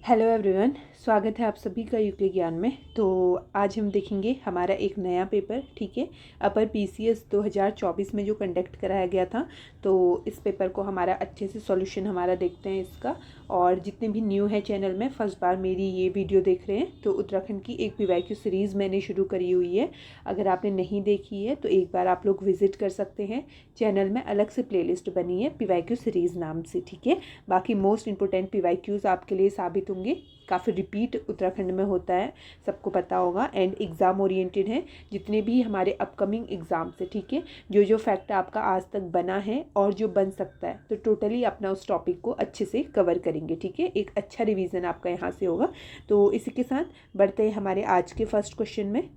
Hello everyone, स्वागत है आप सभी का यूके ज्ञान में। तो आज हम देखेंगे हमारा एक नया पेपर, ठीक है। अपर पीसीएस 2024 में जो कंडक्ट कराया गया था, तो इस पेपर को हमारा अच्छे से सॉल्यूशन हमारा देखते हैं इसका। और जितने भी न्यू है चैनल में, फर्स्ट बार मेरी ये वीडियो देख रहे हैं, तो उत्तराखंड की एक पीवाईक्यू सीरीज़ मैंने शुरू करी हुई है। अगर आपने नहीं देखी है तो एक बार आप लोग विजिट कर सकते हैं। चैनल में अलग से प्लेलिस्ट बनी है पीवाईक्यू सीरीज़ नाम से, ठीक है। बाकी मोस्ट इंपॉर्टेंट पीवाईक्यूज़ आपके लिए साबित होंगे। काफ़ी रिपीट उत्तराखंड में होता है, सबको पता होगा, एंड एग्ज़ाम ओरिएंटेड है। जितने भी हमारे अपकमिंग एग्ज़ाम से, ठीक है, जो फैक्ट आपका आज तक बना है और जो बन सकता है, तो टोटली अपना उस टॉपिक को अच्छे से कवर करेंगे, ठीक है। एक अच्छा रिवीजन आपका यहाँ से होगा। तो इसी के साथ बढ़ते हैं हमारे आज के फर्स्ट क्वेश्चन में।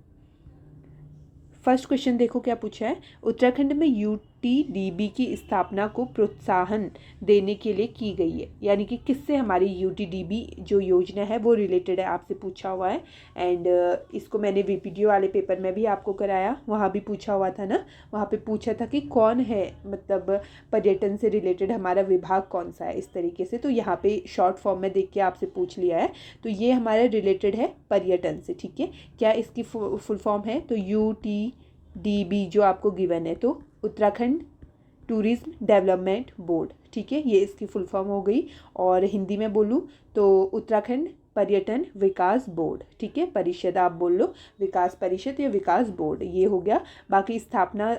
फर्स्ट क्वेश्चन देखो क्या पूछा है। उत्तराखंड में यूटीडीबी की स्थापना को प्रोत्साहन देने के लिए की गई है, यानी कि किससे हमारी यूटीडीबी जो योजना है वो रिलेटेड है, आपसे पूछा हुआ है। एंड इसको मैंने वीपीडीओ वाले पेपर में भी आपको कराया, वहाँ भी पूछा हुआ था ना। वहाँ पे पूछा था कि कौन है, मतलब पर्यटन से रिलेटेड हमारा विभाग कौन सा है, इस तरीके से। तो यहाँ पे शॉर्ट फॉर्म में देख के आपसे पूछ लिया है। तो ये हमारा रिलेटेड है पर्यटन से, ठीक है। क्या इसकी फुल फॉर्म है, तो यूटीडीबी जो आपको गिवन है, तो उत्तराखंड टूरिज्म डेवलपमेंट बोर्ड, ठीक है, ये इसकी फुल फॉर्म हो गई। और हिंदी में बोलूँ तो उत्तराखंड पर्यटन विकास बोर्ड, ठीक है। परिषद आप बोल लो, विकास परिषद या विकास बोर्ड, ये हो गया। बाकी स्थापना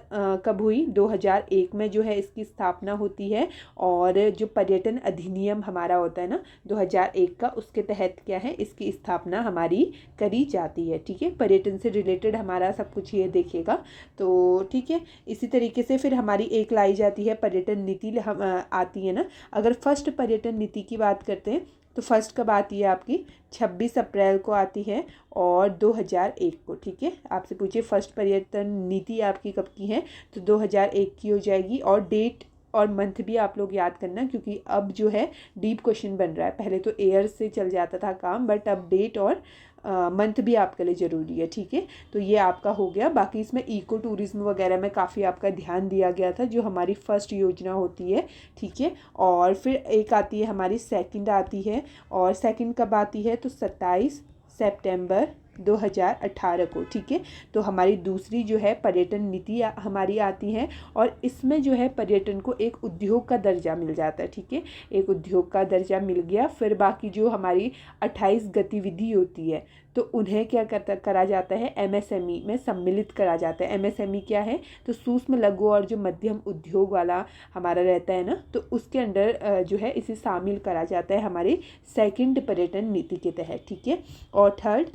कब हुई, 2001 में जो है इसकी स्थापना होती है। और जो पर्यटन अधिनियम हमारा होता है ना 2001 का, उसके तहत क्या है, इसकी स्थापना हमारी करी जाती है, ठीक है। पर्यटन से रिलेटेड हमारा सब कुछ ये देखेगा, तो ठीक है। इसी तरीके से फिर हमारी एक लाई जाती है पर्यटन नीति, हम आती है ना। अगर फर्स्ट पर्यटन नीति की बात करते हैं तो फर्स्ट कब आती है आपकी, 26 अप्रैल को आती है, और 2001 को, ठीक है। आपसे पूछिए फर्स्ट पर्यटन नीति आपकी कब की है, तो 2001 की हो जाएगी। और डेट और मंथ भी आप लोग याद करना, क्योंकि अब जो है डीप क्वेश्चन बन रहा है। पहले तो ईयर से चल जाता था काम, बट अब डेट और मंथ भी आपके लिए ज़रूरी है, ठीक है। तो ये आपका हो गया। बाकी इसमें इको टूरिज्म वगैरह में काफ़ी आपका ध्यान दिया गया था, जो हमारी फर्स्ट योजना होती है, ठीक है। और फिर एक आती है हमारी सेकंड आती है, और सेकंड कब आती है, तो 27 सितंबर 2018 को, ठीक है। तो हमारी दूसरी जो है पर्यटन नीति हमारी आती है, और इसमें जो है पर्यटन को एक उद्योग का दर्जा मिल जाता है, ठीक है। एक उद्योग का दर्जा मिल गया। फिर बाकी जो हमारी 28 गतिविधि होती है, तो उन्हें क्या करा जाता है, एमएसएमई में सम्मिलित करा जाता है। एमएसएमई क्या है, तो सूक्ष्म लघु और जो मध्यम उद्योग वाला हमारा रहता है ना, तो उसके अंडर जो है इसे शामिल करा जाता है हमारे सेकंड पर्यटन नीति के तहत, ठीक है। और थर्ड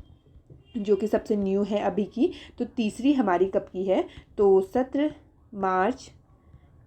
जो कि सबसे न्यू है अभी की, तो तीसरी हमारी कब की है, तो 17 मार्च,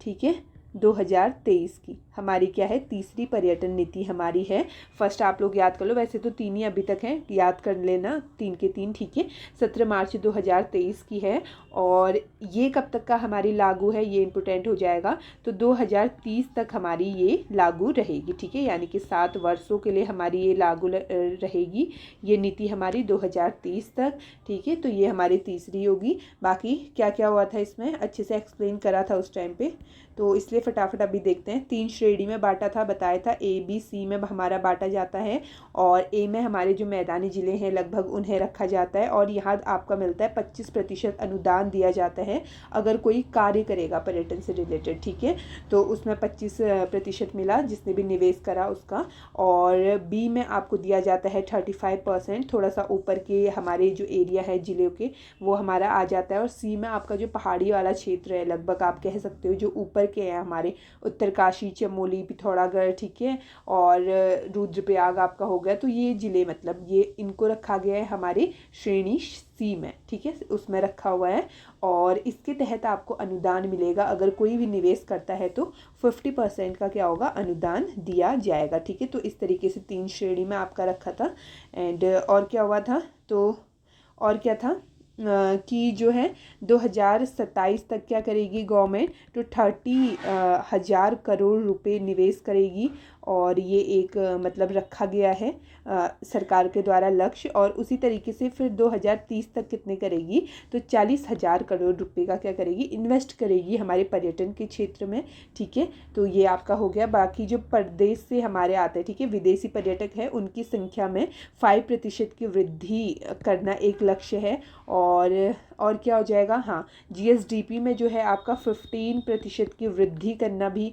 ठीक है, 2023 की हमारी क्या है, तीसरी पर्यटन नीति हमारी है। फर्स्ट आप लोग याद कर लो, वैसे तो 3 ही अभी तक हैं, याद कर लेना 3 के 3, ठीक है। 17 मार्च 2023 की है। और ये कब तक का हमारी लागू है, ये इम्पोर्टेंट हो जाएगा, तो 2030 तक हमारी ये लागू रहेगी, ठीक है। यानी कि 7 वर्षों के लिए हमारी ये लागू रहेगी, ये नीति हमारी 2030 तक, ठीक है। तो ये हमारी तीसरी होगी। बाकी क्या क्या हुआ था इसमें अच्छे से एक्सप्लेन करा था उस टाइम पे, तो इसलिए फटाफट अभी देखते हैं। 3 श्रेणी में बांटा था, बताया था, ए बी सी में हमारा बांटा जाता है। और ए में हमारे जो मैदानी ज़िले हैं लगभग उन्हें रखा जाता है, और यहाँ आपका मिलता है 25% अनुदान दिया जाता है अगर कोई कार्य करेगा पर्यटन से रिलेटेड, ठीक है। तो उसमें 25% मिला जिसने भी निवेश करा उसका। और बी में आपको दिया जाता है 35%, थोड़ा सा ऊपर के हमारे जो एरिया है ज़िले के, वो हमारा आ जाता है। और सी में आपका जो पहाड़ी वाला क्षेत्र है, लगभग आप कह सकते हो जो ऊपर के हैं हमारे, उत्तरकाशी, चमोली, पिथौरागढ़, ठीक है, और रुद्रप्रयाग आपका हो गया। तो ये ज़िले, मतलब ये इनको रखा गया है हमारे श्रेणी सी में, ठीक है, उसमें रखा हुआ है। और इसके तहत आपको अनुदान मिलेगा, अगर कोई भी निवेश करता है तो 50% का क्या होगा, अनुदान दिया जाएगा, ठीक है। तो इस तरीके से 3 श्रेणी में आपका रखा था। एंड और क्या हुआ था, तो और क्या था कि जो है 2027 तक क्या करेगी गवर्नमेंट, तो 30,000 करोड़ रुपए निवेश करेगी। और ये एक मतलब रखा गया है सरकार के द्वारा लक्ष्य। और उसी तरीके से फिर 2030 तक कितने करेगी, तो 40,000 करोड़ रुपए का क्या करेगी, इन्वेस्ट करेगी हमारे पर्यटन के क्षेत्र में। ठीक है, तो ये आपका हो गया। बाकी जो प्रदेश से हमारे आते हैं, ठीक है, विदेशी पर्यटक है, उनकी संख्या में 5% की वृद्धि करना एक लक्ष्य है। और क्या हो जाएगा, हाँ, GSDP में जो है आपका 15% की वृद्धि करना भी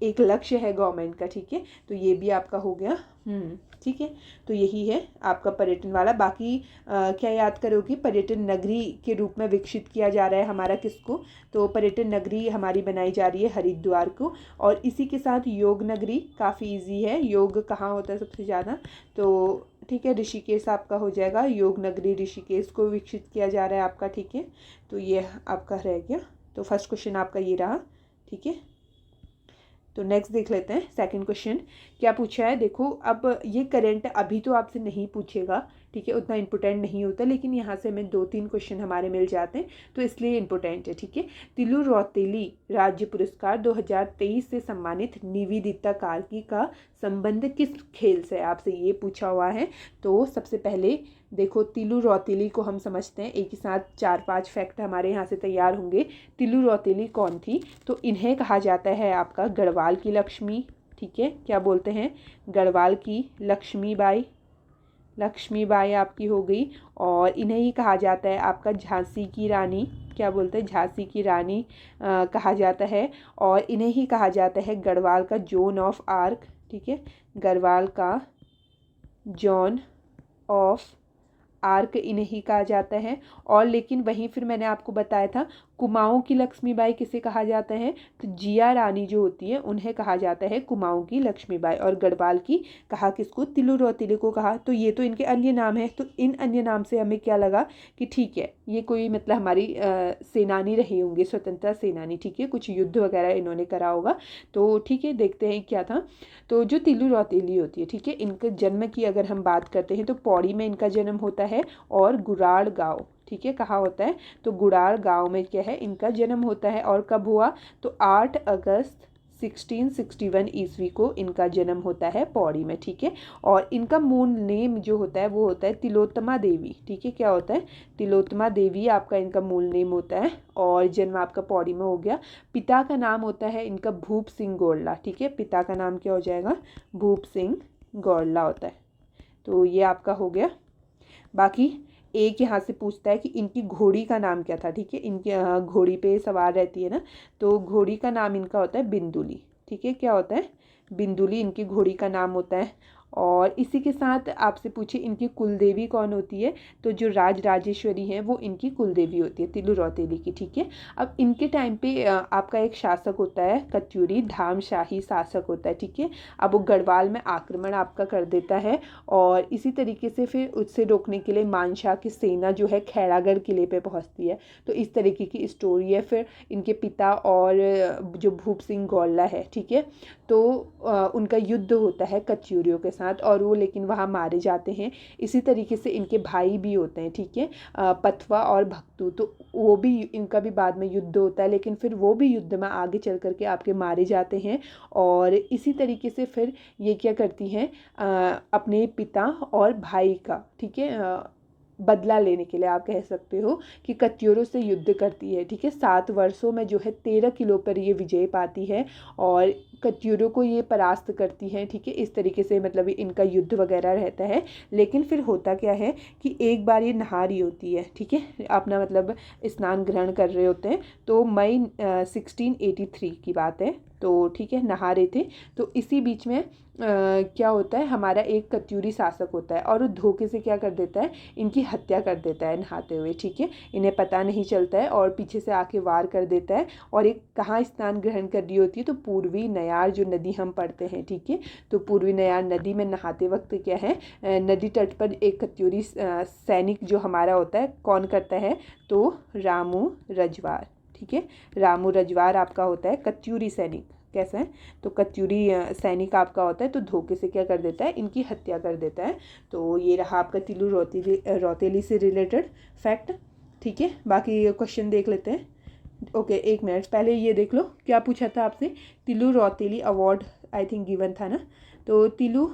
एक लक्ष्य है गवर्नमेंट का। ठीक है, तो ये भी आपका हो गया। ठीक है, तो यही है आपका पर्यटन वाला। बाकी क्या याद करोगे, पर्यटन नगरी के रूप में विकसित किया जा रहा है हमारा किसको, तो पर्यटन नगरी हमारी बनाई जा रही है हरिद्वार को। और इसी के साथ योग नगरी काफ़ी इजी है, योग कहाँ होता है सबसे ज़्यादा, तो ठीक है, ऋषिकेश आपका हो जाएगा। योग नगरी ऋषिकेश को विकसित किया जा रहा है आपका। ठीक है, तो ये आपका रह गया। तो फर्स्ट क्वेश्चन आपका ये रहा। ठीक है, तो नेक्स्ट देख लेते हैं सेकंड क्वेश्चन क्या पूछा है। देखो, अब ये करंट अभी तो आपसे नहीं पूछेगा, ठीक है, उतना इम्पोर्टेंट नहीं होता, लेकिन यहाँ से हमें 2-3 क्वेश्चन हमारे मिल जाते हैं, तो इसलिए इम्पोर्टेंट है। ठीक है, तिलु रौतेली राज्य पुरस्कार 2023 से सम्मानित निवेदिता कार्की का संबंध किस खेल से, आपसे ये पूछा हुआ है। तो सबसे पहले देखो, तिलु रौतेली को हम समझते हैं, एक ही साथ 4-5 फैक्ट हमारे यहाँ से तैयार होंगे। तिलु रौतेली कौन थी, तो इन्हें कहा जाता है आपका गढ़वाल की लक्ष्मी। ठीक है, क्या बोलते हैं, गढ़वाल की लक्ष्मीबाई। लक्ष्मीबाई आपकी हो गई। और इन्हें ही कहा जाता है आपका झांसी की रानी। क्या बोलते हैं, झांसी की रानी कहा जाता है। और इन्हें ही कहा जाता है गढ़वाल का जॉन ऑफ आर्क। ठीक है, गढ़वाल का जॉन ऑफ आर्क इन्हें ही कहा जाता है। और लेकिन वहीं फिर मैंने आपको बताया था कुमाऊं की लक्ष्मीबाई किसे कहा जाता है, तो जिया रानी जो होती है उन्हें कहा जाता है कुमाऊं की लक्ष्मीबाई। और गढ़वाल की कहा किसको, तिलु रौतेली को कहा। तो ये तो इनके अन्य नाम है, तो इन अन्य नाम से हमें क्या लगा कि ठीक है, ये कोई मतलब हमारी सेनानी रही होंगे, स्वतंत्रता सेनानी। ठीक है, कुछ युद्ध वगैरह इन्होंने करा होगा। तो ठीक है, देखते हैं क्या था। तो जो तिलु रौतेली होती है, ठीक है, इनके जन्म की अगर हम बात करते हैं तो पौड़ी में इनका जन्म होता है। और गुराड़ गाँव, ठीक है, कहाँ होता है, तो गुड़ार गांव में क्या है इनका जन्म होता है। और कब हुआ, तो 8 अगस्त 1661 ईस्वी को इनका जन्म होता है पौड़ी में। ठीक है, और इनका मूल नेम जो होता है वो होता है तिलोत्तमा देवी। ठीक है, क्या होता है, तिलोत्तमा देवी आपका इनका मूल नेम होता है। और जन्म आपका पौड़ी में हो गया। पिता का नाम होता है इनका भूप सिंह गोरला। ठीक है, पिता का नाम क्या हो जाएगा, भूप सिंह गोरला होता है। तो ये आपका हो गया। बाकी एक यहाँ से पूछता है कि इनकी घोड़ी का नाम क्या था। ठीक है, इनकी घोड़ी पे सवार रहती है ना, तो घोड़ी का नाम इनका होता है बिंदुली। ठीक है, क्या होता है, बिंदुली इनकी घोड़ी का नाम होता है। और इसी के साथ आपसे पूछे इनकी कुलदेवी कौन होती है, तो जो राजराजेश्वरी हैं वो इनकी कुलदेवी होती है तिलु रौतेली की। ठीक है, अब इनके टाइम पे आपका एक शासक होता है कत्यूरी, धामशाही शासक होता है। ठीक है, अब वो गढ़वाल में आक्रमण आपका कर देता है। और इसी तरीके से फिर उससे रोकने के लिए मानशाह की सेना जो है खैरागढ़ किले पे पहुंचती है। तो इस तरीके की स्टोरी है। फिर इनके पिता और जो भूप सिंह गोरला है, ठीक है, तो उनका युद्ध होता है कत्यूरियों के साथ, और वो लेकिन वहाँ मारे जाते हैं। इसी तरीके से इनके भाई भी होते हैं। ठीक है, पथवा और भक्तू, तो वो भी, इनका भी बाद में युद्ध होता है, लेकिन फिर वो भी युद्ध में आगे चल करके आपके मारे जाते हैं। और इसी तरीके से फिर ये क्या करती हैं, अपने पिता और भाई का, ठीक है, बदला लेने के लिए आप कह सकते हो कि कत्यूरों से युद्ध करती है। ठीक है, 7 वर्षों में जो है 13 किलो पर ये विजय पाती है और कत्यूरों को ये परास्त करती है। ठीक है, इस तरीके से मतलब इनका युद्ध वगैरह रहता है। लेकिन फिर होता क्या है कि एक बार ये नहा रही होती है, ठीक है, अपना मतलब स्नान ग्रहण कर रहे होते हैं। तो मई 1683 की बात है। तो ठीक है, नहा रहे थे, तो इसी बीच में क्या होता है, हमारा एक कत्यूरी शासक होता है और वो धोखे से क्या कर देता है, इनकी हत्या कर देता है नहाते हुए। ठीक है, इन्हें पता नहीं चलता है और पीछे से आके वार कर देता है। और एक कहाँ स्नान ग्रहण कर रही होती है, तो पूर्वी नयार जो नदी हम पढ़ते हैं। ठीक है, तो पूर्वी नयार नदी में नहाते वक्त क्या है, नदी तट पर एक कत्यूरी सैनिक जो हमारा होता है कौन करता है, तो रामू रजवार। ठीक है, रामू रजवार आपका होता है कत्यूरी सैनिक। कैसा है, तो कत्यूरी सैनिक आपका होता है, तो धोखे से क्या कर देता है, इनकी हत्या कर देता है। तो ये रहा आपका तिलु रौतेली से रिलेटेड फैक्ट। ठीक है, बाकी क्वेश्चन देख लेते हैं। ओके, एक मिनट पहले ये देख लो क्या पूछा था आपसे, Tilu Rauteli award I think given था ना। तो तिलु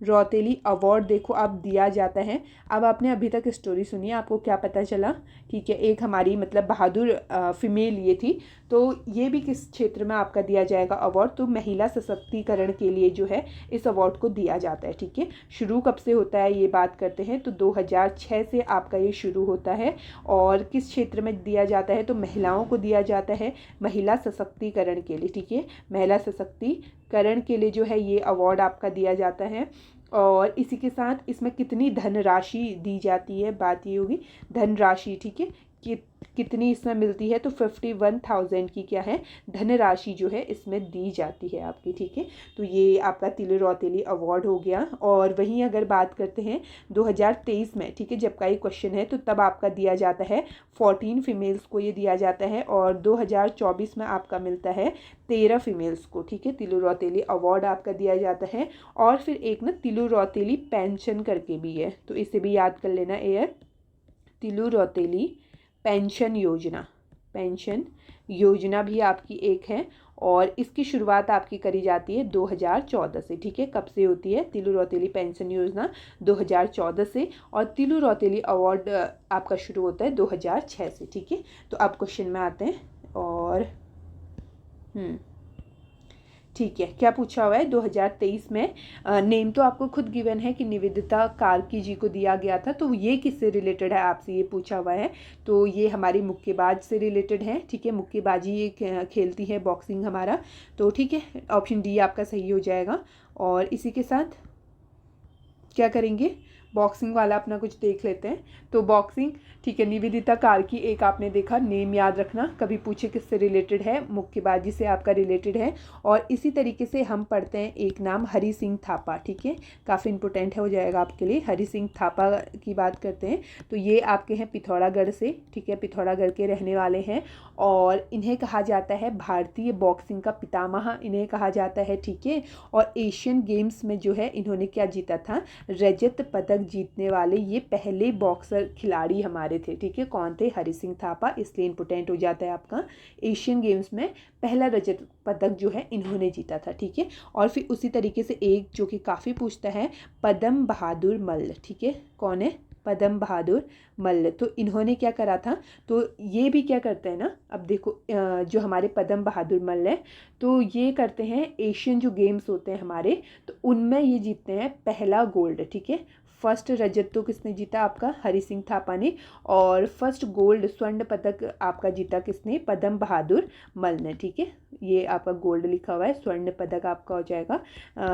रौतेली अवार्ड देखो अब दिया जाता है। अब आपने अभी तक स्टोरी सुनी है, आपको क्या पता चला? ठीक है, एक हमारी मतलब बहादुर फीमेल ये थी। तो ये भी किस क्षेत्र में आपका दिया जाएगा अवार्ड? तो महिला सशक्तिकरण के लिए जो है इस अवार्ड को दिया जाता है। ठीक है, शुरू कब से होता है ये बात करते हैं। तो 2006 से आपका ये शुरू होता है। और किस क्षेत्र में दिया जाता है? तो महिलाओं को दिया जाता है, महिला सशक्तिकरण के लिए। ठीक है, महिला सशक्तिकरण के लिए जो है ये अवार्ड आपका दिया जाता है। और इसी के साथ इसमें कितनी धनराशि दी जाती है, बात ये होगी धनराशि। ठीक है, कि कितनी इसमें मिलती है? तो 51,000 की क्या है धनराशि जो है इसमें दी जाती है आपकी। ठीक है, तो ये आपका तिलु रौतेली अवार्ड हो गया। और वहीं अगर बात करते हैं 2023 में, ठीक है, जब का ये क्वेश्चन है, तो तब आपका दिया जाता है 14 फीमेल्स को ये दिया जाता है। और 2024 में आपका मिलता है 13 फीमेल्स को। ठीक है, तिलु रौतेली अवार्ड आपका दिया जाता है। और फिर एक ना तिलु रौतेली पेंशन करके भी है, तो इसे भी याद कर लेना। ये तिलु रौतेली पेंशन योजना भी आपकी एक है। और इसकी शुरुआत आपकी करी जाती है 2014 से। ठीक है, कब से होती है तिलु रौतेली पेंशन योजना? 2014 से। और तिलु रौतेली अवार्ड आपका शुरू होता है 2006 से। ठीक है, तो अब क्वेश्चन में आते हैं। और ठीक है, क्या पूछा हुआ है 2023 में? नेम तो आपको खुद गिवन है कि निवेदिता कार्की जी को दिया गया था। तो ये किससे रिलेटेड है आपसे ये पूछा हुआ है। तो ये हमारी मुक्केबाज से रिलेटेड है। ठीक है, मुक्केबाजी ये खेलती है, बॉक्सिंग हमारा। तो ठीक है, ऑप्शन डी आपका सही हो जाएगा। और इसी के साथ क्या करेंगे, बॉक्सिंग वाला अपना कुछ देख लेते हैं। तो बॉक्सिंग, ठीक है, निवेदिता कार्की एक आपने देखा, नेम याद रखना, कभी पूछे किससे रिलेटेड है, मुक्केबाजी से आपका रिलेटेड है। और इसी तरीके से हम पढ़ते हैं एक नाम हरि सिंह थापा। ठीक है, काफ़ी इंपॉर्टेंट हो जाएगा आपके लिए। हरि सिंह थापा की बात करते हैं, तो ये आपके हैं पिथौरागढ़ से। ठीक है, पिथौरागढ़ के रहने वाले हैं। और इन्हें कहा जाता है भारतीय बॉक्सिंग का पितामह इन्हें कहा जाता है। ठीक है, और एशियन गेम्स में जो है इन्होंने क्या जीता था? रजत पदक जीतने वाले ये पहले बॉक्सर खिलाड़ी हमारे थे। ठीक है, कौन थे? हरि सिंह थापा। इसलिए इंपॉर्टेंट हो जाता है आपका, एशियन गेम्स में पहला रजत पदक जो है इन्होंने जीता था। ठीक है, और फिर उसी तरीके से एक जो कि काफ़ी पूछता है, पद्म बहादुर मल्ल। ठीक है, कौन है? पद्म बहादुर मल्ल। तो इन्होंने क्या करा था? तो ये भी क्या करते हैं ना, अब देखो जो हमारे पद्म बहादुर मल्ल है, तो ये करते हैं एशियन जो गेम्स होते हैं हमारे, तो उनमें ये जीतते हैं पहला गोल्ड। ठीक है, फर्स्ट रजत तो किसने जीता? आपका हरि सिंह थापा ने। और फर्स्ट गोल्ड स्वर्ण पदक आपका जीता किसने? पद्म बहादुर मल्ल ने। ठीक है, ये आपका गोल्ड लिखा हुआ है, स्वर्ण पदक आपका हो जाएगा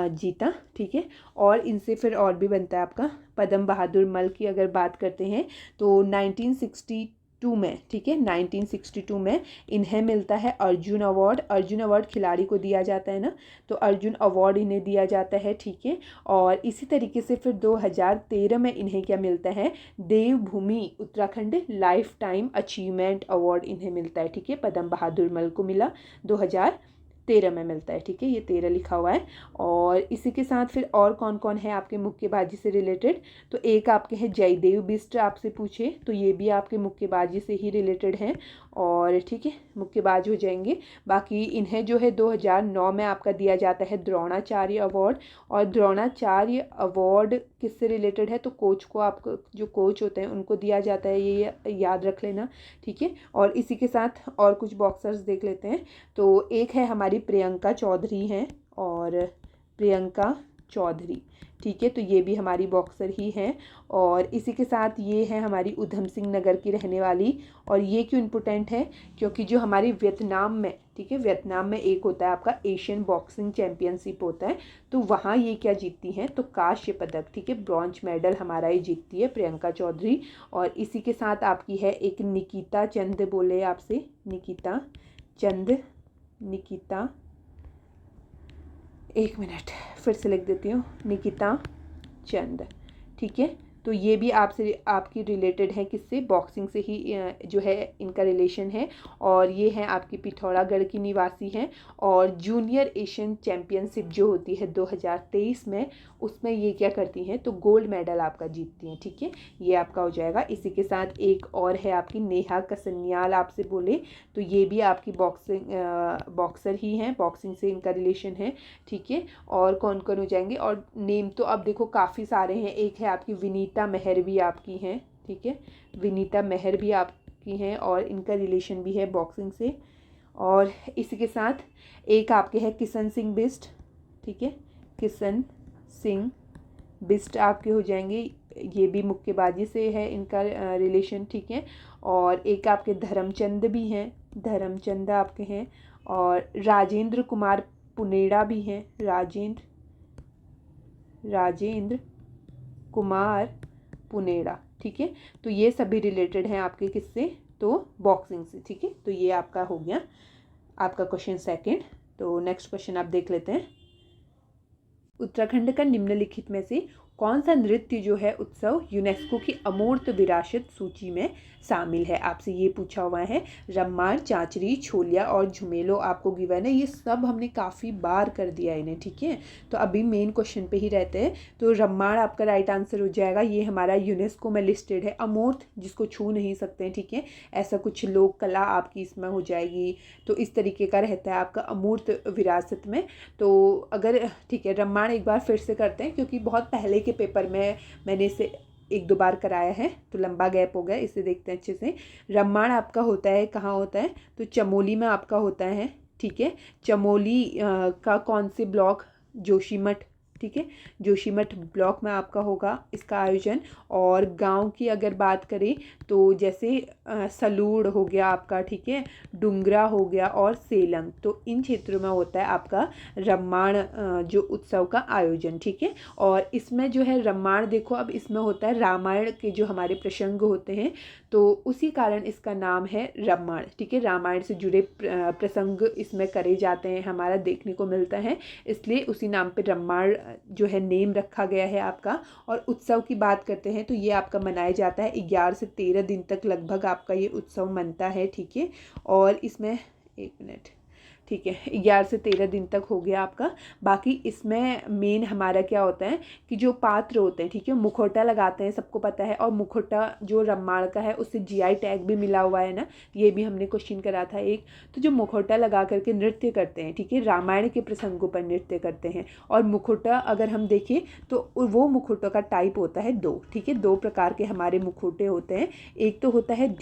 जीता। ठीक है, और इनसे फिर और भी बनता है आपका पद्म बहादुर मल्ल की अगर बात करते हैं तो 1962 में, ठीक है, 1962 में इन्हें मिलता है अर्जुन अवार्ड। अर्जुन अवार्ड खिलाड़ी को दिया जाता है ना, तो अर्जुन अवार्ड इन्हें दिया जाता है। ठीक है, और इसी तरीके से फिर 2013 में इन्हें क्या मिलता है? Devbhoomi Uttarakhand lifetime achievement award इन्हें मिलता है। ठीक है, पद्म बहादुर मल्ल को मिला 2013 में मिलता है। ठीक है, ये 13 लिखा हुआ है। और इसी के साथ फिर और कौन कौन है आपके मुक्केबाजी से रिलेटेड? तो एक आपके हैं जयदेव बिष्ट, आपसे पूछे तो ये भी आपके मुक्केबाजी से ही रिलेटेड हैं। और ठीक है, मुक्केबाज हो जाएंगे। बाकी इन्हें जो है 2009 में आपका दिया जाता है द्रोणाचार्य अवार्ड। और द्रोणाचार्य अवार्ड किससे रिलेटेड है? तो कोच को, आपको जो कोच होते हैं उनको दिया जाता है, ये याद रख लेना। ठीक है, और इसी के साथ और कुछ बॉक्सर्स देख लेते हैं। तो एक है हमारी प्रियंका चौधरी हैं, और प्रियंका चौधरी, ठीक है, तो ये भी हमारी बॉक्सर ही हैं। और इसी के साथ ये है हमारी उधम सिंह नगर की रहने वाली। और ये क्यों इम्पोर्टेंट है? क्योंकि जो हमारी वियतनाम में, ठीक है, वियतनाम में एक होता है आपका एशियन बॉक्सिंग चैम्पियनशिप होता है, तो वहाँ ये क्या जीतती हैं? तो कांस्य पदक। ठीक है, ब्रॉन्ज मेडल हमारा ये जीतती है प्रियंका चौधरी। और इसी के साथ आपकी है एक निकिता चंद, बोले आपसे निकिता चंद, निकिता, एक मिनट फिर से लिख देती हूँ, निकिता चंद। ठीक है, तो ये भी आपसे आपकी रिलेटेड है, किससे, बॉक्सिंग से ही जो है इनका रिलेशन है। और ये हैं आपकी पिथौरागढ़ की निवासी हैं। और जूनियर एशियन चैम्पियनशिप जो होती है 2023 में, उसमें ये क्या करती हैं, तो गोल्ड मेडल आपका जीतती हैं। ठीक है, ये आपका हो जाएगा। इसी के साथ एक और है आपकी नेहा कसन्याल, आपसे बोले तो ये भी आपकी बॉक्सर ही हैं, बॉक्सिंग से इनका रिलेशन है। ठीक है, और कौन कौन हो जाएंगे, और नेम तो अब देखो काफ़ी सारे हैं। एक है आपकी विनीता मेहर भी आपकी हैं। ठीक है, विनीता मेहर भी आपकी हैं और इनका रिलेशन भी है बॉक्सिंग से। और इसी के साथ एक आपके है किशन सिंह बिष्ट। ठीक है, किशन सिंह बिष्ट आपके हो जाएंगे, ये भी मुक्केबाजी से है इनका रिलेशन। ठीक है, और एक आपके धर्मचंद भी हैं, धर्मचंद आपके हैं। और राजेंद्र कुमार पुनेड़ा भी हैं, राजेंद्र कुमार पुनेड़ा। ठीक है, तो ये सभी रिलेटेड हैं आपके किससे, तो बॉक्सिंग से। ठीक है, तो ये आपका हो गया आपका क्वेश्चन सेकंड। तो नेक्स्ट क्वेश्चन आप देख लेते हैं। उत्तराखंड का निम्नलिखित में से कौन सा नृत्य जो है उत्सव यूनेस्को की अमूर्त विरासत सूची में शामिल है, आपसे ये पूछा हुआ है। रम्माण, चांचरी, छोलिया और झुमेलो आपको गिवन है। ये सब हमने काफ़ी बार कर दिया इन्हें। ठीक है, तो अभी मेन क्वेश्चन पे ही रहते हैं। तो रम्माण आपका राइट आंसर हो जाएगा। ये हमारा यूनेस्को में लिस्टेड है, अमूर्त, जिसको छू नहीं सकते हैं। ठीक है, ऐसा कुछ लोक कला आपकी इसमें हो जाएगी। तो इस तरीके का रहता है आपका अमूर्त विरासत में। तो अगर ठीक है, रम्माण एक बार फिर से करते हैं, क्योंकि बहुत पहले के पेपर में मैंने इसे एक दो बार कराया है, तो लंबा गैप हो गया, इसे देखते हैं अच्छे से। रम्माण आपका होता है, कहाँ होता है, तो चमोली में आपका होता है। ठीक है, चमोली का कौन से ब्लॉक, जोशीमठ। ठीक है, जोशीमठ ब्लॉक में आपका होगा इसका आयोजन। और गांव की अगर बात करें तो जैसे सलूड़ हो गया आपका, ठीक है, डुंगरा हो गया और सेलंग, तो इन क्षेत्रों में होता है आपका रम्माण जो उत्सव का आयोजन। ठीक है, और इसमें जो है रम्माण देखो, अब इसमें होता है रामायण के जो हमारे प्रसंग होते हैं, तो उसी कारण इसका नाम है रम्माण। ठीक है, रामायण से जुड़े प्रसंग इसमें करे जाते हैं, हमारा देखने को मिलता है, इसलिए उसी नाम पे रम्माण जो है नेम रखा गया है आपका। और उत्सव की बात करते हैं तो ये आपका मनाया जाता है 11 से 13 दिन तक लगभग आपका ये उत्सव मनता है। ठीक है, और इसमें एक मिनट, ठीक है, 11 से 13 दिन तक हो गया आपका। बाकी इसमें मेन हमारा क्या होता है कि जो पात्र होते हैं, ठीक है, मुखौटा लगाते हैं, सबको पता है। और मुखौटा जो रम्माण का है उससे जीआई टैग भी मिला हुआ है ना, ये भी हमने क्वेश्चन करा था एक। तो जो मुखौटा लगा करके नृत्य करते हैं, ठीक है, रामायण के प्रसंगों पर नृत्य करते हैं। और मुखौटा अगर हम देखें तो वो मुखौटों का टाइप होता है दो। ठीक है, दो प्रकार के हमारे मुखौटे होते हैं। एक तो होता है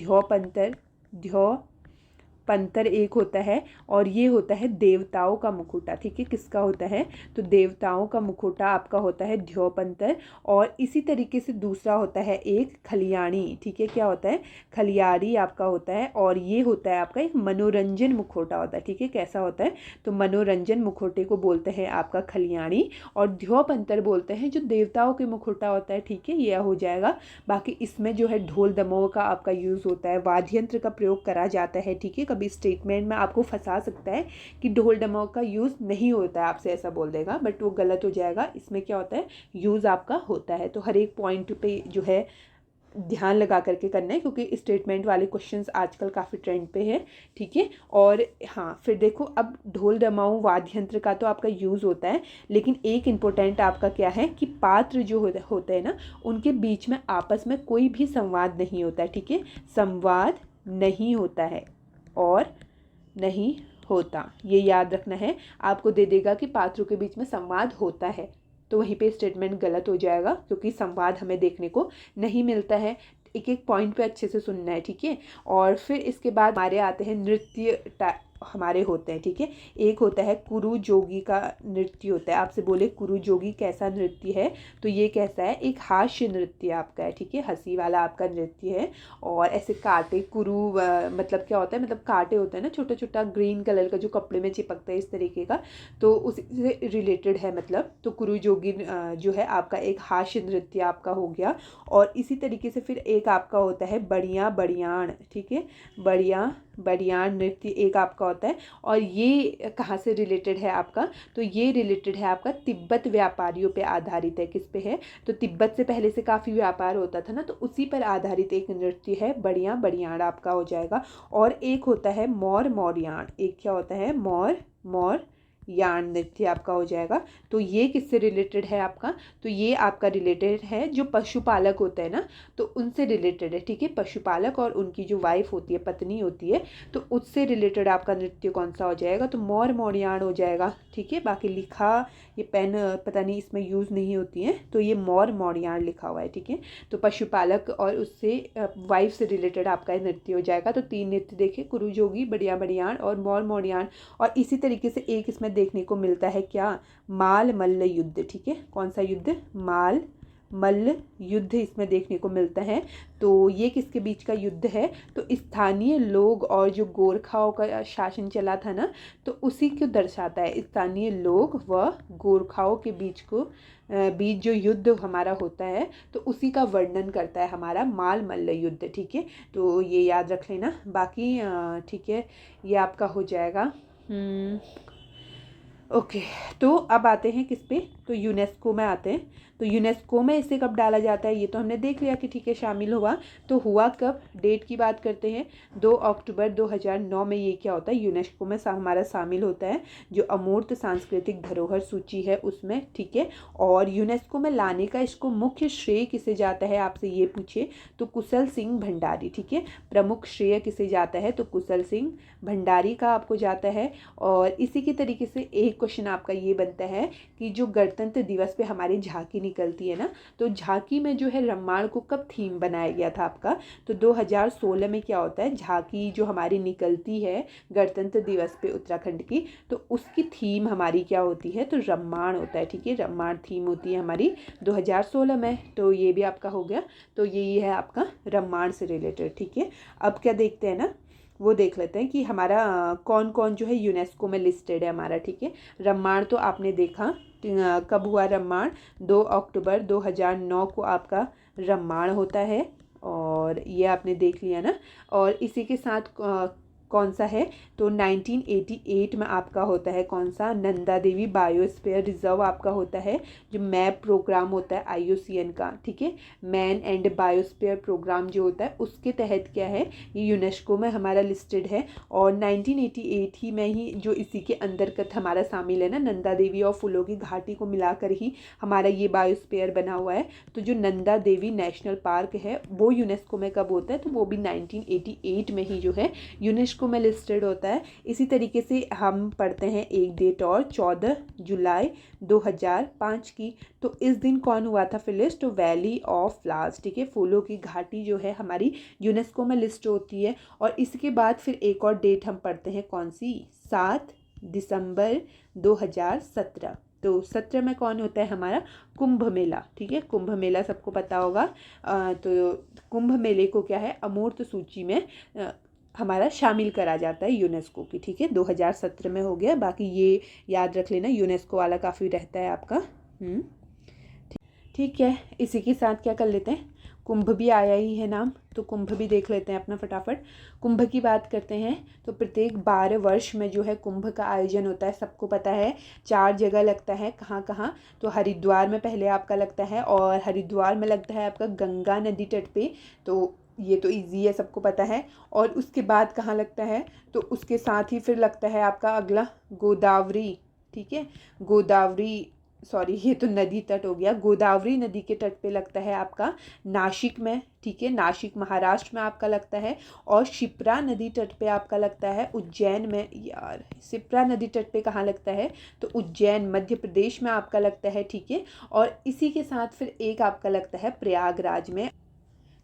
पंतर एक होता है, और ये होता है देवताओं का मुखौटा। ठीक है, किसका होता है, तो देवताओं का मुखौटा आपका होता है ध्योपंतर। और इसी तरीके से दूसरा होता है एक खलियाणी। ठीक है, क्या होता है, खलियारी आपका होता है। और ये होता है आपका एक मनोरंजन मुखौटा होता है। ठीक है, कैसा होता है, तो मनोरंजन मुखौटे को बोलते हैं आपका खलियाणी, और ध्योपंतर बोलते हैं जो देवताओं के मुखौटा होता है। ठीक है, यह हो जाएगा। बाकी इसमें जो है ढोल दमोह का आपका यूज़ होता है, वाद्य यंत्र का प्रयोग करा जाता है। ठीक है, कभी स्टेटमेंट में आपको फंसा सकता है कि ढोल दमोह का यूज़ नहीं होता है, आपसे ऐसा बोल देगा, बट वो गलत हो जाएगा। इसमें क्या होता है, यूज़ आपका होता है। तो हर एक पॉइंट पे जो है ध्यान लगा करके करना है, क्योंकि स्टेटमेंट वाले क्वेश्चंस आजकल काफ़ी ट्रेंड पे है। ठीक है, और हाँ फिर देखो, अब ढोल दमाऊं वाद्य यंत्र का तो आपका यूज़ होता है, लेकिन एक इम्पोर्टेंट आपका क्या है कि पात्र जो होते हैं ना, उनके बीच में आपस में कोई भी संवाद नहीं होता है। ठीक है, संवाद नहीं होता है और नहीं होता, ये याद रखना है। आपको दे देगा कि पात्रों के बीच में संवाद होता है, तो वहीं पे स्टेटमेंट गलत हो जाएगा, क्योंकि संवाद हमें देखने को नहीं मिलता है। एक एक पॉइंट पे अच्छे से सुनना है। ठीक है, और फिर इसके बाद हमारे आते हैं नृत्य हमारे होते हैं। ठीक है, एक होता है कुरु जोगी का नृत्य होता है। आपसे बोले कुरु जोगी कैसा नृत्य है, तो ये कैसा है, एक हास्य नृत्य आपका है। ठीक है, हंसी वाला आपका नृत्य है। और ऐसे कांटे कुरु मतलब क्या होता है, मतलब कांटे होते हैं ना, छोटा छोटा ग्रीन कलर का जो कपड़े में चिपकता है, इस तरीके का, तो उसी से रिलेटेड है मतलब। तो कुरु जोगी जो है आपका एक हास्य नृत्य आपका हो गया। और इसी तरीके से फिर एक आपका होता है बढ़िया बढ़ियाण। ठीक है, बढ़िया बड़ियान नृत्य एक आपका होता है। और ये कहाँ से रिलेटेड है आपका, तो ये रिलेटेड है आपका तिब्बत व्यापारियों पे आधारित है। किस पे है, तो तिब्बत से पहले से काफ़ी व्यापार होता था ना, तो उसी पर आधारित एक नृत्य है बड़ियान आपका हो जाएगा। और एक होता है मौर मौर्यान, एक क्या होता है मौर यान नृत्य आपका हो जाएगा। तो ये किससे रिलेटेड है आपका, तो ये आपका रिलेटेड है जो पशुपालक होते हैं ना, तो उनसे रिलेटेड है। ठीक है, पशुपालक और उनकी जो वाइफ होती है, पत्नी होती है, तो उससे रिलेटेड आपका नृत्य कौन सा हो जाएगा, तो मौर मौर्यान हो जाएगा। ठीक है, बाकी लिखा ये पेन पता नहीं इसमें यूज़ नहीं होती है, तो ये मौर मौर्यान लिखा हुआ है। ठीक है, तो पशुपालक और उससे वाइफ से रिलेटेड आपका नृत्य हो जाएगा। तो 3 नृत्य देखे, कुरु जोगी, बड़ियान और मौर मौर्यान। और इसी तरीके से एक इसमें देखने को मिलता है क्या, माल मल्ल युद्ध। ठीक है, कौन सा युद्ध, माल मल्ल युद्ध इसमें देखने को मिलता है। तो ये किसके बीच का युद्ध है, तो स्थानीय लोग और जो गोरखाओं का शासन चला था ना, तो उसी को दर्शाता है। स्थानीय लोग व गोरखाओं के बीच जो युद्ध हमारा होता है, तो उसी का वर्णन करता है हमारा माल मल्ल युद्ध। ठीक है, तो ये याद रख लेना। बाकी ठीक है, ये आपका हो जाएगा। ओके, तो अब आते हैं किस पे, तो यूनेस्को में आते हैं। तो यूनेस्को में इसे कब डाला जाता है, ये तो हमने देख लिया कि ठीक है शामिल हुआ। तो हुआ कब, डेट की बात करते हैं, 2 अक्टूबर 2009 में ये क्या होता है, यूनेस्को में हमारा शामिल होता है, जो अमूर्त सांस्कृतिक धरोहर सूची है उसमें। ठीक है, और यूनेस्को में लाने का इसको मुख्य श्रेय किसे जाता है, आपसे ये पूछे तो कुशल सिंह भंडारी। ठीक है, प्रमुख श्रेय किसे जाता है, तो कुशल सिंह भंडारी का आपको जाता है। और इसी की तरीके से एक क्वेश्चन आपका ये बनता है कि जो गणतंत्र दिवस पे हमारी झांकी निकलती है ना, तो झांकी में जो है रामायण को कब थीम बनाया गया था आपका, तो 2016 में क्या होता है, झांकी जो हमारी निकलती है गणतंत्र दिवस पे उत्तराखंड की, तो उसकी थीम हमारी क्या होती है, तो रामायण होता है। ठीक है, रामायण थीम होती है हमारी 2016 में। तो ये भी आपका हो गया, तो यही है आपका रामायण से रिलेटेड। ठीक है, अब क्या देखते हैं ना, वो देख लेते हैं कि हमारा कौन कौन जो है यूनेस्को में लिस्टेड है हमारा। ठीक है, रामायण तो आपने देखा, कब हुआ रामायण, 2 अक्टूबर 2009 को आपका रामायण होता है, और ये आपने देख लिया ना। और इसी के साथ कौन सा है, तो 1988 में आपका होता है कौन सा, नंदा देवी बायोस्फीयर रिजर्व आपका होता है, जो मैप प्रोग्राम होता है IUCN का। ठीक है, मैन एंड बायोस्फीयर प्रोग्राम जो होता है उसके तहत क्या है, ये यूनेस्को में हमारा लिस्टेड है। और 1988 ही में ही जो इसी के अंतर्गत हमारा शामिल है ना, नंदा देवी और फूलों की घाटी को मिलाकर ही हमारा ये बायोस्फीयर बना हुआ है। तो जो नंदा देवी नेशनल पार्क है वो यूनेस्को में कब होता है, तो वो भी 1988 में ही जो है यूनेस्को में लिस्टेड होता है। इसी तरीके से हम पढ़ते हैं एक डेट और, 14 जुलाई 2005 की। तो इस दिन कौन हुआ था फिर लिस्ट, तो वैली ऑफ फ्लावर्स। ठीक है, फूलों की घाटी जो है हमारी यूनेस्को में लिस्ट होती है। और इसके बाद फिर एक और डेट हम पढ़ते हैं कौन सी, 7 दिसंबर 2017। तो 17 में कौन होता है हमारा, कुंभ मेला। ठीक है, कुंभ मेला सबको पता होगा। तो कुंभ मेले को क्या है, अमूर्त सूची में हमारा शामिल करा जाता है यूनेस्को की। ठीक है, 2017 में हो गया। बाकी ये याद रख लेना, यूनेस्को वाला काफ़ी रहता है आपका। ठीक है, इसी के साथ क्या कर लेते हैं, कुंभ भी आया ही है नाम, तो कुंभ भी देख लेते हैं अपना फटाफट। कुंभ की बात करते हैं, तो प्रत्येक 12 वर्ष में जो है कुंभ का आयोजन होता है, सबको पता है। 4 जगह लगता है, कहाँ कहाँ, तो हरिद्वार में पहले आपका लगता है, और हरिद्वार में लगता है आपका गंगा नदी तट पे, तो ये तो इजी है, सबको पता है। और उसके बाद कहाँ लगता है, तो उसके साथ ही फिर लगता है आपका अगला गोदावरी। ठीक है, गोदावरी, सॉरी ये तो नदी तट हो गया, गोदावरी नदी के तट पे लगता है आपका नासिक में। ठीक है, नासिक महाराष्ट्र में आपका लगता है। और शिप्रा नदी तट पे आपका लगता है उज्जैन में, यार शिप्रा नदी तट पे कहाँ लगता है, तो उज्जैन मध्य प्रदेश में आपका लगता है। ठीक है, और इसी के साथ फिर एक आपका लगता है प्रयागराज में।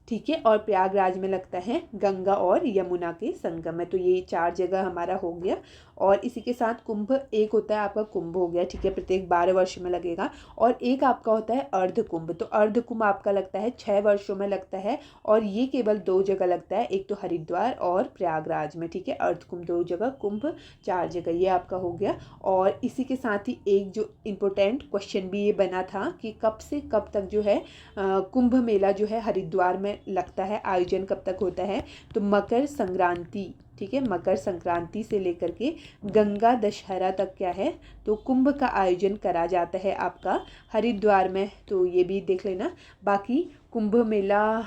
ठीक है, और प्रयागराज में लगता है गंगा और यमुना के संगम में। तो ये 4 जगह हमारा हो गया। और इसी के साथ कुंभ एक होता है आपका, कुंभ हो गया। ठीक है, प्रत्येक 12 वर्ष में लगेगा। और एक आपका होता है अर्ध कुंभ, तो अर्ध कुंभ आपका लगता है 6 वर्षों में लगता है, और ये केवल 2 जगह लगता है, एक तो हरिद्वार और प्रयागराज में। ठीक है, अर्ध कुंभ 2 जगह, कुंभ 4 जगह, ये आपका हो गया। और इसी के साथ ही एक जो इम्पोर्टेंट क्वेश्चन भी ये बना था कि कब से कब तक जो है कुंभ मेला जो है हरिद्वार में लगता है, आयोजन कब तक होता है, तो मकर संक्रांति ठीक है। मकर संक्रांति से लेकर के गंगा दशहरा तक क्या है, तो कुंभ का आयोजन करा जाता है आपका हरिद्वार में, तो ये भी देख लेना। बाकी कुंभ मेला,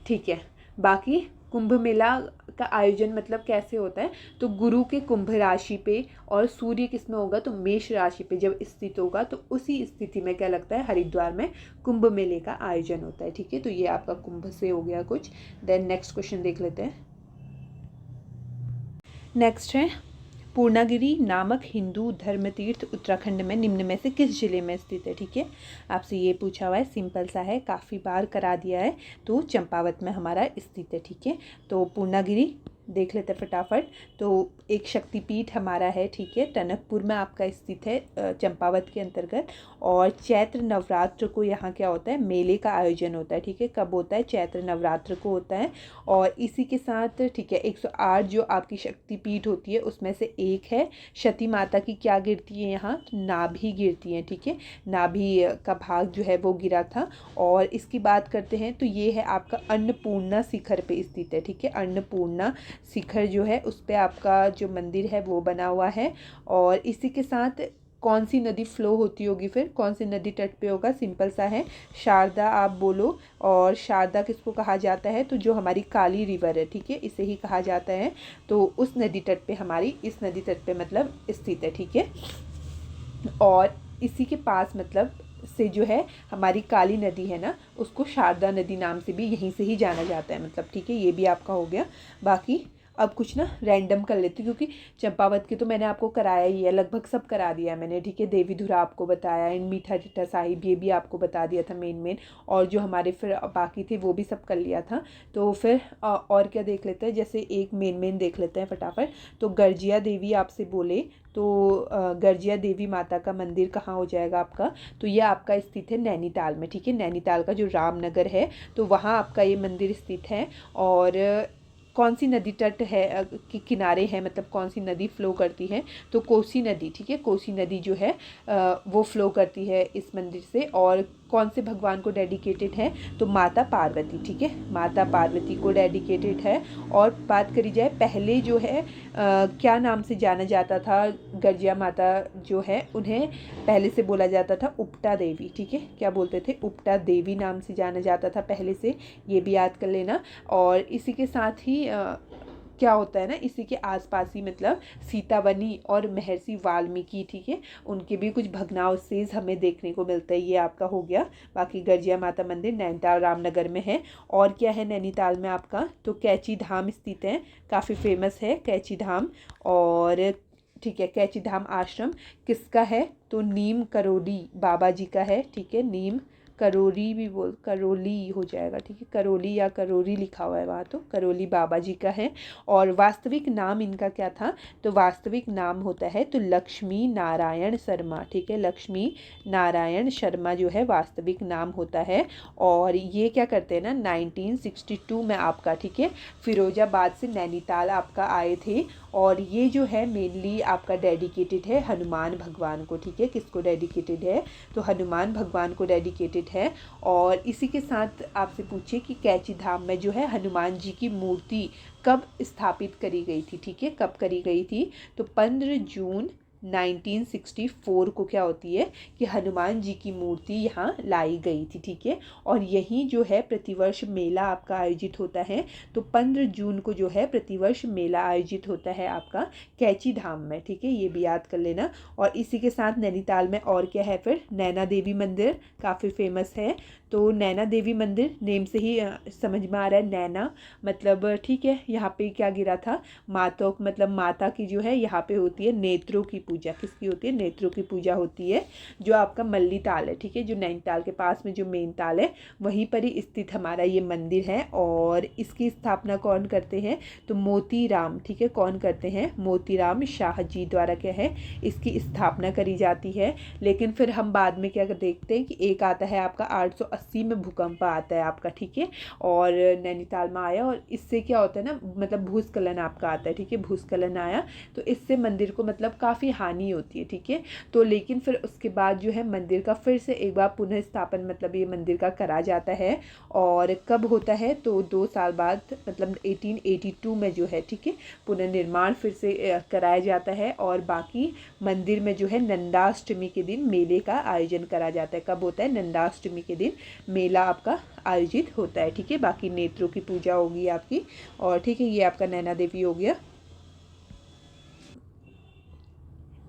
ठीक है, बाकी कुंभ मेला का आयोजन मतलब कैसे होता है, तो गुरु के कुंभ राशि पे और सूर्य किस में होगा, तो मेष राशि पे जब स्थित होगा, तो उसी स्थिति में क्या लगता है, हरिद्वार में कुंभ मेले का आयोजन होता है, ठीक है। तो ये आपका कुंभ से हो गया कुछ। देन नेक्स्ट क्वेश्चन देख लेते हैं। नेक्स्ट है, पूर्णागिरि नामक हिंदू धर्म तीर्थ उत्तराखंड में निम्न में से किस जिले में स्थित है, ठीक है। आपसे ये पूछा हुआ है, सिंपल सा है, काफ़ी बार करा दिया है, तो चंपावत में हमारा स्थित है, ठीक है। तो पूर्णागिरि देख लेते हैं फटाफट। तो एक शक्तिपीठ हमारा है, ठीक है, टनकपुर में आपका स्थित है, चंपावत के अंतर्गत। और चैत्र नवरात्र को यहाँ क्या होता है, मेले का आयोजन होता है, ठीक है। कब होता है, चैत्र नवरात्र को होता है। और इसी के साथ, ठीक है, 108 जो आपकी शक्तिपीठ होती है उसमें से एक है। सती माता की क्या गिरती है यहाँ, तो नाभि गिरती है, ठीक है, नाभि का भाग जो है वो गिरा था। और इसकी बात करते हैं तो ये है आपका अन्नपूर्णा शिखर पे स्थित है, ठीक है। अन्नपूर्णा शिखर जो है उस पे आपका जो मंदिर है वो बना हुआ है। और इसी के साथ कौन सी नदी फ्लो होती होगी, फिर कौन सी नदी तट पे होगा, सिंपल सा है, शारदा आप बोलो। और शारदा किसको कहा जाता है, तो जो हमारी काली रिवर है, ठीक है, इसे ही कहा जाता है। तो उस नदी तट पे हमारी, इस नदी तट पे मतलब स्थित है, ठीक है। और इसी के पास मतलब से जो है हमारी काली नदी है ना, उसको शारदा नदी नाम से भी यहीं से ही जाना जाता है, मतलब, ठीक है। ये भी आपका हो गया। बाकी अब कुछ ना रैंडम कर लेती हूँ, क्योंकि चंपावत के तो मैंने आपको कराया ही है, लगभग सब करा दिया है मैंने, ठीक है। देवीधुरा आपको बताया, इन मीठा चिट्टा साहिब ये भी आपको बता दिया था मेन। और जो हमारे फिर बाकी थे वो भी सब कर लिया था। तो फिर और क्या देख लेते हैं, जैसे एक मेन देख लेते हैं फटाफट। तो गर्जिया देवी आपसे बोले तो गर्जिया देवी माता का मंदिर कहाँ हो जाएगा आपका, तो ये आपका स्थित है नैनीताल में, ठीक है। नैनीताल का जो रामनगर है तो वहाँ आपका ये मंदिर स्थित है। और कौन सी नदी तट है के किनारे है, मतलब कौन सी नदी फ्लो करती है, तो कोसी नदी, ठीक है। कोसी नदी जो है वो फ्लो करती है इस मंदिर से। और कौन से भगवान को डेडिकेटेड है, तो माता पार्वती, ठीक है, माता पार्वती को डेडिकेटेड है। और बात करी जाए पहले जो है क्या नाम से जाना जाता था, गर्जिया माता जो है उन्हें पहले से बोला जाता था उपटा देवी, ठीक है, क्या बोलते थे, उपटा देवी नाम से जाना जाता था पहले से, ये भी याद कर लेना। और इसी के साथ ही क्या होता है ना, इसी के आसपास ही मतलब सीतावनी और महर्षि वाल्मीकि, ठीक है, उनके भी कुछ भग्नावशेष हमें देखने को मिलता है, ये आपका हो गया। बाकी गर्जिया माता मंदिर नैनीताल रामनगर में है। और क्या है नैनीताल में आपका, तो कैची धाम स्थित है, काफ़ी फेमस है कैची धाम। और ठीक है, कैची धाम आश्रम किसका है, तो नीम करोली बाबा जी का है, ठीक है। नीम करोली भी बोल, करोली हो जाएगा, ठीक है, करोली या करोरी लिखा हुआ है वहाँ, तो करोली बाबा जी का है। और वास्तविक नाम इनका क्या था, तो वास्तविक नाम होता है तो लक्ष्मी नारायण शर्मा, ठीक है, लक्ष्मी नारायण शर्मा जो है वास्तविक नाम होता है। और ये क्या करते हैं ना, 1962 में आपका, ठीक है, फिरोजाबाद से नैनीताल आपका आए थे। और ये जो है मेनली आपका डेडिकेटेड है हनुमान भगवान को, ठीक है, किसको डेडिकेटेड है, तो हनुमान भगवान को डेडिकेटेड है। और इसी के साथ आपसे पूछे कि कैची धाम में जो है हनुमान जी की मूर्ति कब स्थापित करी गई थी, ठीक है, कब करी गई थी, तो 15 जून 1964 को क्या होती है कि हनुमान जी की मूर्ति यहाँ लाई गई थी, ठीक है। और यहीं जो है प्रतिवर्ष मेला आपका आयोजित होता है, तो 15 जून को जो है प्रतिवर्ष मेला आयोजित होता है आपका कैची धाम में, ठीक है, ये भी याद कर लेना। और इसी के साथ नैनीताल में और क्या है, फिर नैना देवी मंदिर काफ़ी फेमस है। तो नैना देवी मंदिर नेम से ही समझ में आ रहा है, नैना मतलब, ठीक है, यहाँ पे क्या गिरा था, माता, मतलब माता की जो है यहाँ पे होती है नेत्रों की पूजा, किसकी होती है, नेत्रों की पूजा होती है, जो आपका मल्ली ताल है, ठीक है, जो नैनीताल के पास में जो मेन ताल है वहीं पर ही स्थित हमारा ये मंदिर है। और इसकी स्थापना कौन करते हैं, तो मोतीराम, ठीक है, कौन करते हैं, मोतीराम शाह जी द्वारा क्या है इसकी स्थापना करी जाती है। लेकिन फिर हम बाद में क्या देखते हैं कि एक आता है आपका 880 में भूकंप आता है आपका, ठीक है, और नैनीताल में आया, और इससे क्या होता है ना, मतलब भूस्खलन आपका आता है, ठीक है, भूस्खलन आया, तो इससे मंदिर को मतलब काफ़ी हानि होती है, ठीक है। तो लेकिन फिर उसके बाद जो है मंदिर का फिर से एक बार पुनः स्थापन मतलब ये मंदिर का करा जाता है। और कब होता है तो 2 साल बाद मतलब 1882 में जो है, ठीक है, पुनर्निर्माण फिर से कराया जाता है। और बाकी मंदिर में जो है नंदाष्टमी के दिन मेले का आयोजन करा जाता है। कब होता है? नंदाष्टमी के दिन मेला आपका आयोजित होता है, ठीक है। बाकी नेत्रों की पूजा होगी आपकी, और ठीक है, ये आपका नैना देवी हो गया,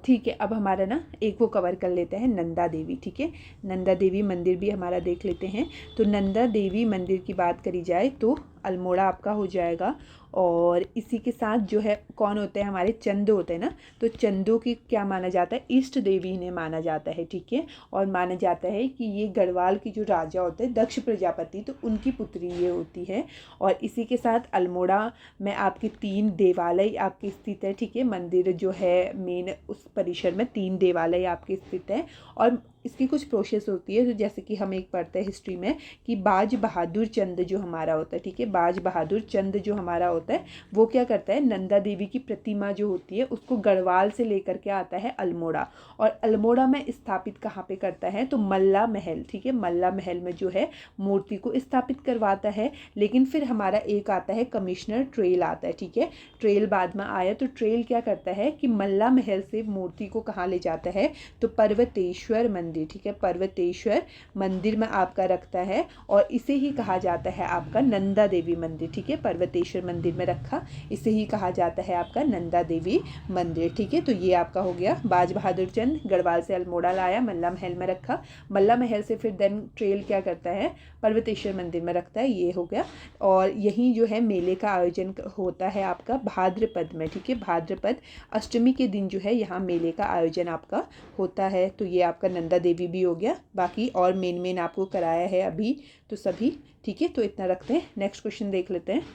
ठीक है। अब हमारा ना एक वो कवर कर लेते हैं नंदा देवी, ठीक है। नंदा देवी मंदिर भी हमारा देख लेते हैं। तो नंदा देवी मंदिर की बात करी जाए तो अल्मोड़ा आपका हो जाएगा। और इसी के साथ जो है कौन होते हैं? हमारे चंद होते हैं ना। तो चंदों की क्या माना जाता है? इष्ट देवी इन्हें माना जाता है, ठीक है। और माना जाता है कि ये गढ़वाल की जो राजा होते हैं दक्ष प्रजापति, तो उनकी पुत्री ये होती है। और इसी के साथ अल्मोड़ा में आपके 3 देवालय आपके स्थित है, ठीक है। मंदिर जो है मेन उस परिसर में 3 देवालय आपके स्थित है। और इसकी कुछ प्रोसेस होती है, तो जैसे कि हम एक पढ़ते हैं हिस्ट्री में कि बाज बहादुर चंद जो हमारा होता है, ठीक है, बाज बहादुर चंद जो हमारा होता है वो क्या करता है? नंदा देवी की प्रतिमा जो होती है उसको गढ़वाल से लेकर के आता है अल्मोड़ा। और अल्मोड़ा में स्थापित कहाँ पे करता है? तो मल्ला महल, ठीक है, मल्ला महल में जो है मूर्ति को स्थापित करवाता है। लेकिन फिर हमारा एक आता है कमिश्नर ट्रेल आता है, ठीक है। ट्रेल बाद में आया, तो ट्रेल क्या करता है कि मल्ला महल से मूर्ति को कहाँ ले जाता है? तो पर्वतेश्वर मंदिर, ठीक है, पर्वतेश्वर मंदिर में आपका रखता है। और इसे ही कहा जाता है आपका नंदा देवी मंदिर, ठीक है। पर्वतेश्वर मंदिर में रखा, इसे ही कहा जाता है आपका नंदा देवी मंदिर, ठीक है। तो ये आपका हो गया बाज बहादुर चंद गढ़वाल से अल्मोड़ा लाया, मल्ला महल में रखा, मल्ला महल से फिर देन ट्रेल क्या करता है? पर्वतेश्वर मंदिर में रखता है, ये हो गया। और यही जो है मेले का आयोजन होता है आपका भाद्रपद में, ठीक है। भाद्रपद अष्टमी के दिन जो है यहाँ मेले का आयोजन आपका होता है। तो ये आपका नंदा देवी भी हो गया। बाकी और मेन आपको कराया है अभी तो सभी, ठीक है। तो इतना रखते हैं, नेक्स्ट क्वेश्चन देख लेते हैं,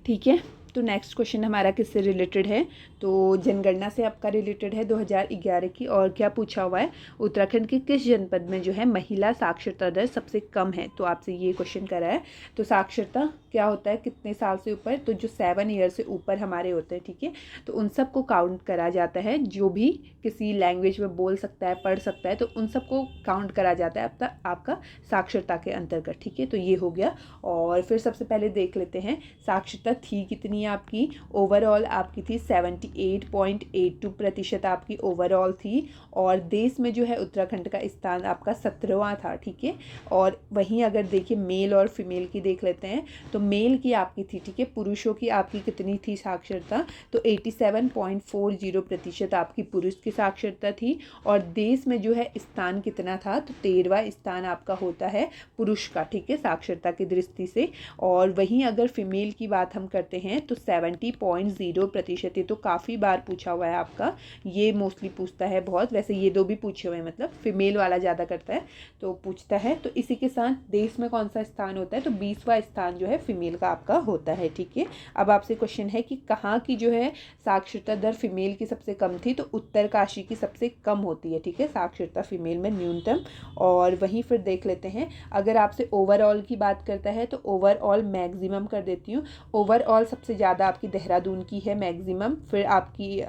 ठीक है। तो नेक्स्ट क्वेश्चन हमारा किससे रिलेटेड है? तो जनगणना से आपका रिलेटेड है 2011 की। और क्या पूछा हुआ है? उत्तराखंड के किस जनपद में जो है महिला साक्षरता दर सबसे कम है? तो आपसे ये क्वेश्चन करा है। तो साक्षरता क्या होता है? कितने साल से ऊपर? तो जो 7 ईयर से ऊपर हमारे होते हैं, ठीक है, तो उन सबको काउंट करा जाता है। जो भी किसी लैंग्वेज में बोल सकता है, पढ़ सकता है, तो उन सबको काउंट करा जाता है आपका साक्षरता के अंतर्गत, ठीक है। तो ये हो गया। और फिर सबसे पहले देख लेते हैं साक्षरता थी कितनी आपकी। ओवरऑल आपकी थी 78.82% आपकी ओवरऑल थी। और देश में जो है उत्तराखंड का स्थान आपका 17वां था, ठीक है। और वहीं अगर देखिए मेल और फीमेल की देख लेते हैं, तो मेल की आपकी थी, ठीक है, पुरुषों की आपकी कितनी थी साक्षरता? तो 87.40% आपकी पुरुष की साक्षरता थी। और देश में जो है स्थान कितना था? तो 13वां स्थान आपका होता है पुरुष का, ठीक है, साक्षरता की दृष्टि से। और वहीं अगर फीमेल की बात हम करते हैं तो 70.0%। ये तो काफ़ी बार पूछा हुआ है आपका, ये मोस्टली पूछता है बहुत, वैसे ये 2 भी पूछे हुए हैं, मतलब फीमेल वाला ज़्यादा करता है तो पूछता है। तो इसी के साथ देश में कौन सा स्थान होता है? तो 20वां स्थान जो है फीमेल का आपका होता है, ठीक है। अब आपसे क्वेश्चन है कि कहाँ की जो है साक्षरता दर फीमेल की सबसे कम थी? तो उत्तरकाशी की सबसे कम होती है, ठीक है, साक्षरता फीमेल में न्यूनतम। और वहीं फिर देख लेते हैं, अगर आपसे ओवरऑल की बात करता है तो ओवरऑल मैक्सिमम कर देती हूँ। ओवरऑल सबसे ज़्यादा आपकी देहरादून की है मैक्सिमम, फिर आपकी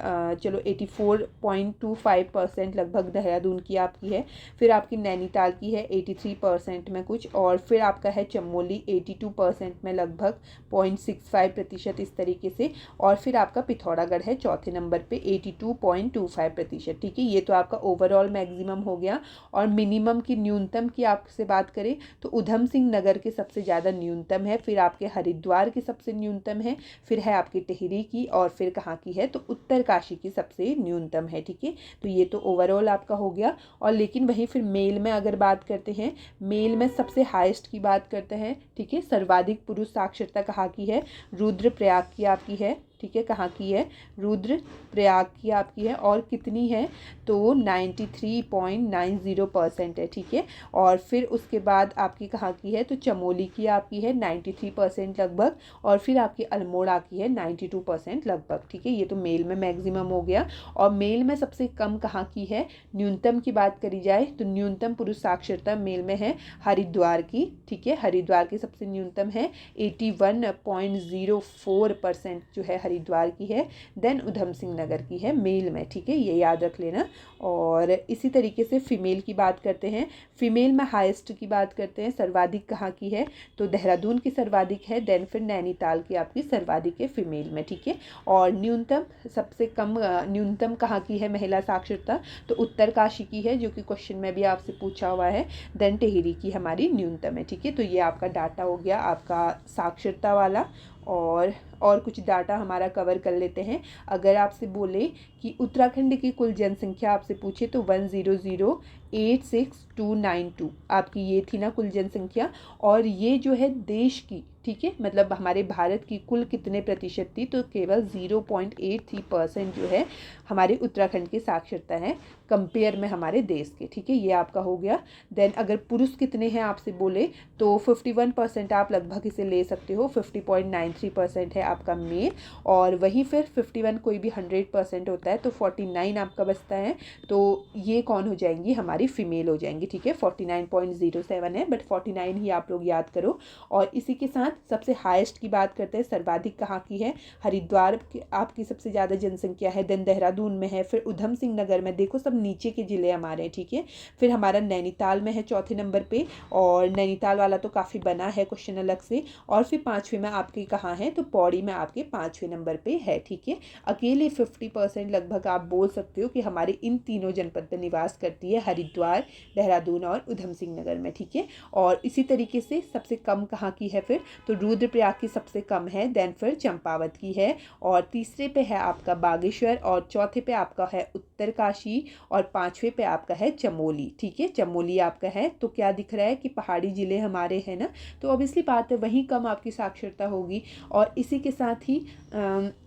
चलो 84.25% लगभग देहरादून की आपकी है। फिर आपकी नैनीताल की है 83% में कुछ। और फिर आपका है चमोली 82% में लगभग 0.65% इस तरीके से। और फिर आपका पिथौरागढ़ है चौथे नंबर पे 82.25%, ठीक है। ये तो आपका ओवरऑल मैक्सिमम हो गया। और मिनिमम की न्यूनतम की आपसे बात करें तो उधम सिंह नगर के सबसे ज़्यादा न्यूनतम है, फिर आपके हरिद्वार की सबसे न्यूनतम है, फिर है आपकी टिहरी की, और फिर कहाँ की है? तो उत्तरकाशी की सबसे न्यूनतम है, ठीक है। तो ये तो ओवरऑल आपका हो गया। और लेकिन वहीं फिर मेल में अगर बात करते हैं, मेल में सबसे हाईएस्ट की बात करते हैं, ठीक है, सर्वाधिक पुरुष साक्षरता कहाँ की है? रुद्रप्रयाग की आपकी है, ठीक है, कहाँ की है? रुद्रप्रयाग की आपकी है। और कितनी है? तो 93.90% है, ठीक है। और फिर उसके बाद आपकी कहाँ की है? तो चमोली की आपकी है 93% लगभग। और फिर आपकी अल्मोड़ा की है 92% लगभग, ठीक है। ये तो मेल में मैक्सिमम हो गया। और मेल में सबसे कम कहाँ की है? न्यूनतम की बात करी जाए तो न्यूनतम पुरुष साक्षरता मेल में है हरिद्वार की, ठीक है, हरिद्वार की सबसे न्यूनतम है 81.04% जो है हरिद्वार की है, देन उधम सिंह नगर की है मेल में, ठीक है, ये याद रख लेना। और इसी तरीके से फीमेल की बात करते हैं, फीमेल में हाईएस्ट की बात करते हैं, सर्वाधिक कहाँ की है, तो देहरादून की सर्वाधिक है, देन फिर नैनीताल की आपकी सर्वाधिक है फीमेल में, ठीक है। और न्यूनतम सबसे कम न्यूनतम कहाँ की है महिला साक्षरता, तो उत्तरकाशी की है, जो कि क्वेश्चन में भी आपसे पूछा हुआ है, देन टिहरी की हमारी न्यूनतम है, ठीक है। तो ये आपका डाटा हो गया आपका साक्षरता वाला। और कुछ डाटा हमारा कवर कर लेते हैं। अगर आपसे बोले कि उत्तराखंड की कुल जनसंख्या आपसे पूछे तो 100,86292 आपकी ये थी ना कुल जनसंख्या। और ये जो है देश की, ठीक है, मतलब हमारे भारत की कुल कितने प्रतिशत थी, तो केवल 0.83% जो है हमारे उत्तराखंड की साक्षरता है कंपेयर में हमारे देश के, ठीक है, ये आपका हो गया। देन अगर पुरुष कितने हैं आपसे बोले तो 51% आप लगभग इसे ले सकते हो, 50.93% है आपका मेल। और वहीं फिर 51 कोई भी 100% होता है तो 49 आपका बचता है, तो ये कौन हो जाएंगी हमारी फीमेल हो जाएंगी, ठीक है। 49.07 है, बट 49 ही आप लोग याद करो। और इसी के साथ सबसे हाईएस्ट की बात करते हैं, सर्वाधिक कहाँ की है, हरिद्वार आपकी सबसे ज़्यादा जनसंख्या है, देन देहरादून में है, फिर उधम सिंह नगर में, देखो सब नीचे के ज़िले हमारे हैं, ठीक है। फिर हमारा नैनीताल में है चौथे नंबर पे, और नैनीताल वाला तो काफ़ी बना है क्वेश्चन अलग से। और फिर पाँचवें में आपके कहाँ है, तो पौड़ी में आपके 5वें नंबर पे है, ठीक है। अकेले 50% लगभग आप बोल सकते हो कि हमारे इन तीनों जनपद पर निवास करती है, हरिद्वार, देहरादून और उधम सिंह नगर में, ठीक है। और इसी तरीके से सबसे कम कहाँ की है फिर, तो रुद्रप्रयाग की सबसे कम है, देन फिर चंपावत की है, और तीसरे पे है आपका बागेश्वर, और चौथे पे आपका है उत्तरकाशी, और पाँचवें पे आपका है चमोली, ठीक है, चमोली आपका है। तो क्या दिख रहा है कि पहाड़ी ज़िले हमारे हैं ना, तो ऑब्वियसली बात है वहीं कम आपकी साक्षरता होगी। और इसी के साथ ही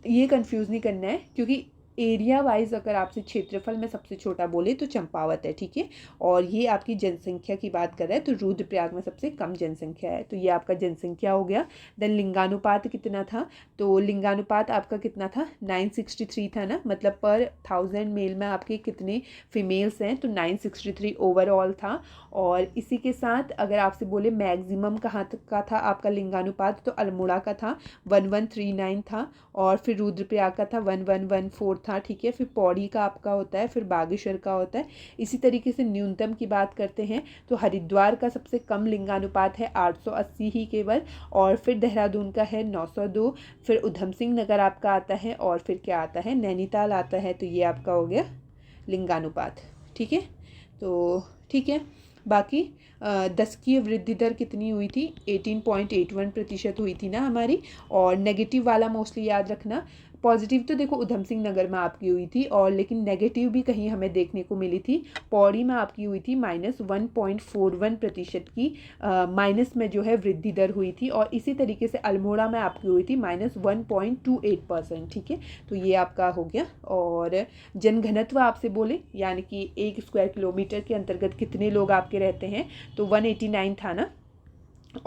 ये कंफ्यूज नहीं करना है, क्योंकि एरिया वाइज अगर आपसे क्षेत्रफल में सबसे छोटा बोले तो चंपावत है, ठीक है। और ये आपकी जनसंख्या की बात कर रहा है तो रुद्रप्रयाग में सबसे कम जनसंख्या है, तो ये आपका जनसंख्या हो गया। देन लिंगानुपात कितना था, तो लिंगानुपात आपका कितना था, 963 था ना, मतलब पर 1000 मेल में आपके कितने फीमेल्स हैं, तो 963 ओवरऑल था। और इसी के साथ अगर आपसे बोले मैक्सिमम कहाँ तक का था आपका लिंगानुपात, तो अल्मोड़ा का था 1139 था, और फिर रुद्रप्रयाग का था 1114 था, ठीक है। फिर पौड़ी का आपका होता है, फिर बागेश्वर का होता है। इसी तरीके से न्यूनतम की बात करते हैं तो हरिद्वार का सबसे कम लिंगानुपात है 880 ही केवल, और फिर देहरादून का है 902, फिर उधम सिंह नगर आपका आता है, और फिर क्या आता है, नैनीताल आता है। तो ये आपका हो गया लिंगानुपात, ठीक है। तो ठीक है, बाकी 10 की वृद्धि दर कितनी हुई थी, 18.81% हुई थी ना हमारी। और नेगेटिव वाला मोस्टली याद रखना, पॉजिटिव तो देखो उधम सिंह नगर में आपकी हुई थी, और लेकिन नेगेटिव भी कहीं हमें देखने को मिली थी, पौड़ी में आपकी हुई थी -1.41% की माइनस में जो है वृद्धि दर हुई थी। और इसी तरीके से अल्मोड़ा में आपकी हुई थी -1.28%, ठीक है। तो ये आपका हो गया। और जनघनत्व आपसे बोले यानी कि 1 स्क्वायर किलोमीटर के अंतर्गत कितने लोग आपके रहते हैं, तो 189 था ना।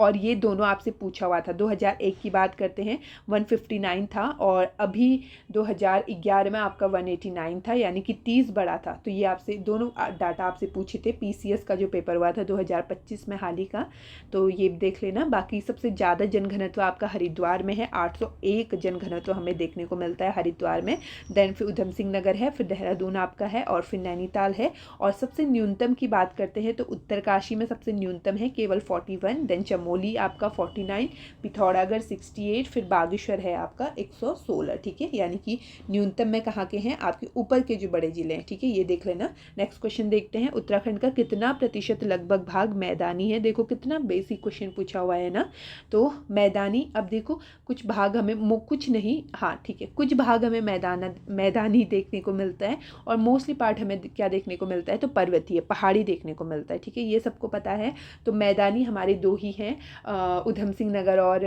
और ये दोनों आपसे पूछा हुआ था, 2001 की बात करते हैं 159 था, और अभी 2011 में आपका 189 था, यानी कि 30 बढ़ा था। तो ये आपसे दोनों डाटा आपसे पूछे थे पीसीएस का जो पेपर हुआ था 2025 में हाल ही का, तो ये देख लेना। बाकी सबसे ज़्यादा जनघनत्व आपका हरिद्वार में है, 801 जनघनत्व हमें देखने को मिलता है हरिद्वार में। देन फिर उधम सिंह नगर है, फिर देहरादून आपका है, और फिर नैनीताल है। और सबसे न्यूनतम की बात करते हैं तो उत्तरकाशी में सबसे न्यूनतम है केवल 41, देन चमोली आपका 49, पिथौरागढ़ 68, फिर बागेश्वर है आपका 116, ठीक है। यानी कि न्यूनतम में कहाँ के हैं, आपके ऊपर के जो बड़े जिले हैं, ठीक है, ये देख लेना। नेक्स्ट क्वेश्चन देखते हैं, उत्तराखंड का कितना प्रतिशत लगभग भाग मैदानी है। देखो कितना बेसिक क्वेश्चन पूछा हुआ है ना। तो मैदानी, अब देखो कुछ भाग हमें कुछ नहीं, हाँ ठीक है, कुछ भाग हमें मैदानी देखने को मिलता है, और मोस्टली पार्ट हमें क्या देखने को मिलता है, तो पर्वतीय पहाड़ी देखने को मिलता है, ठीक है, ये सबको पता है। तो मैदानी हमारे दो ही हैं, उधम सिंह नगर और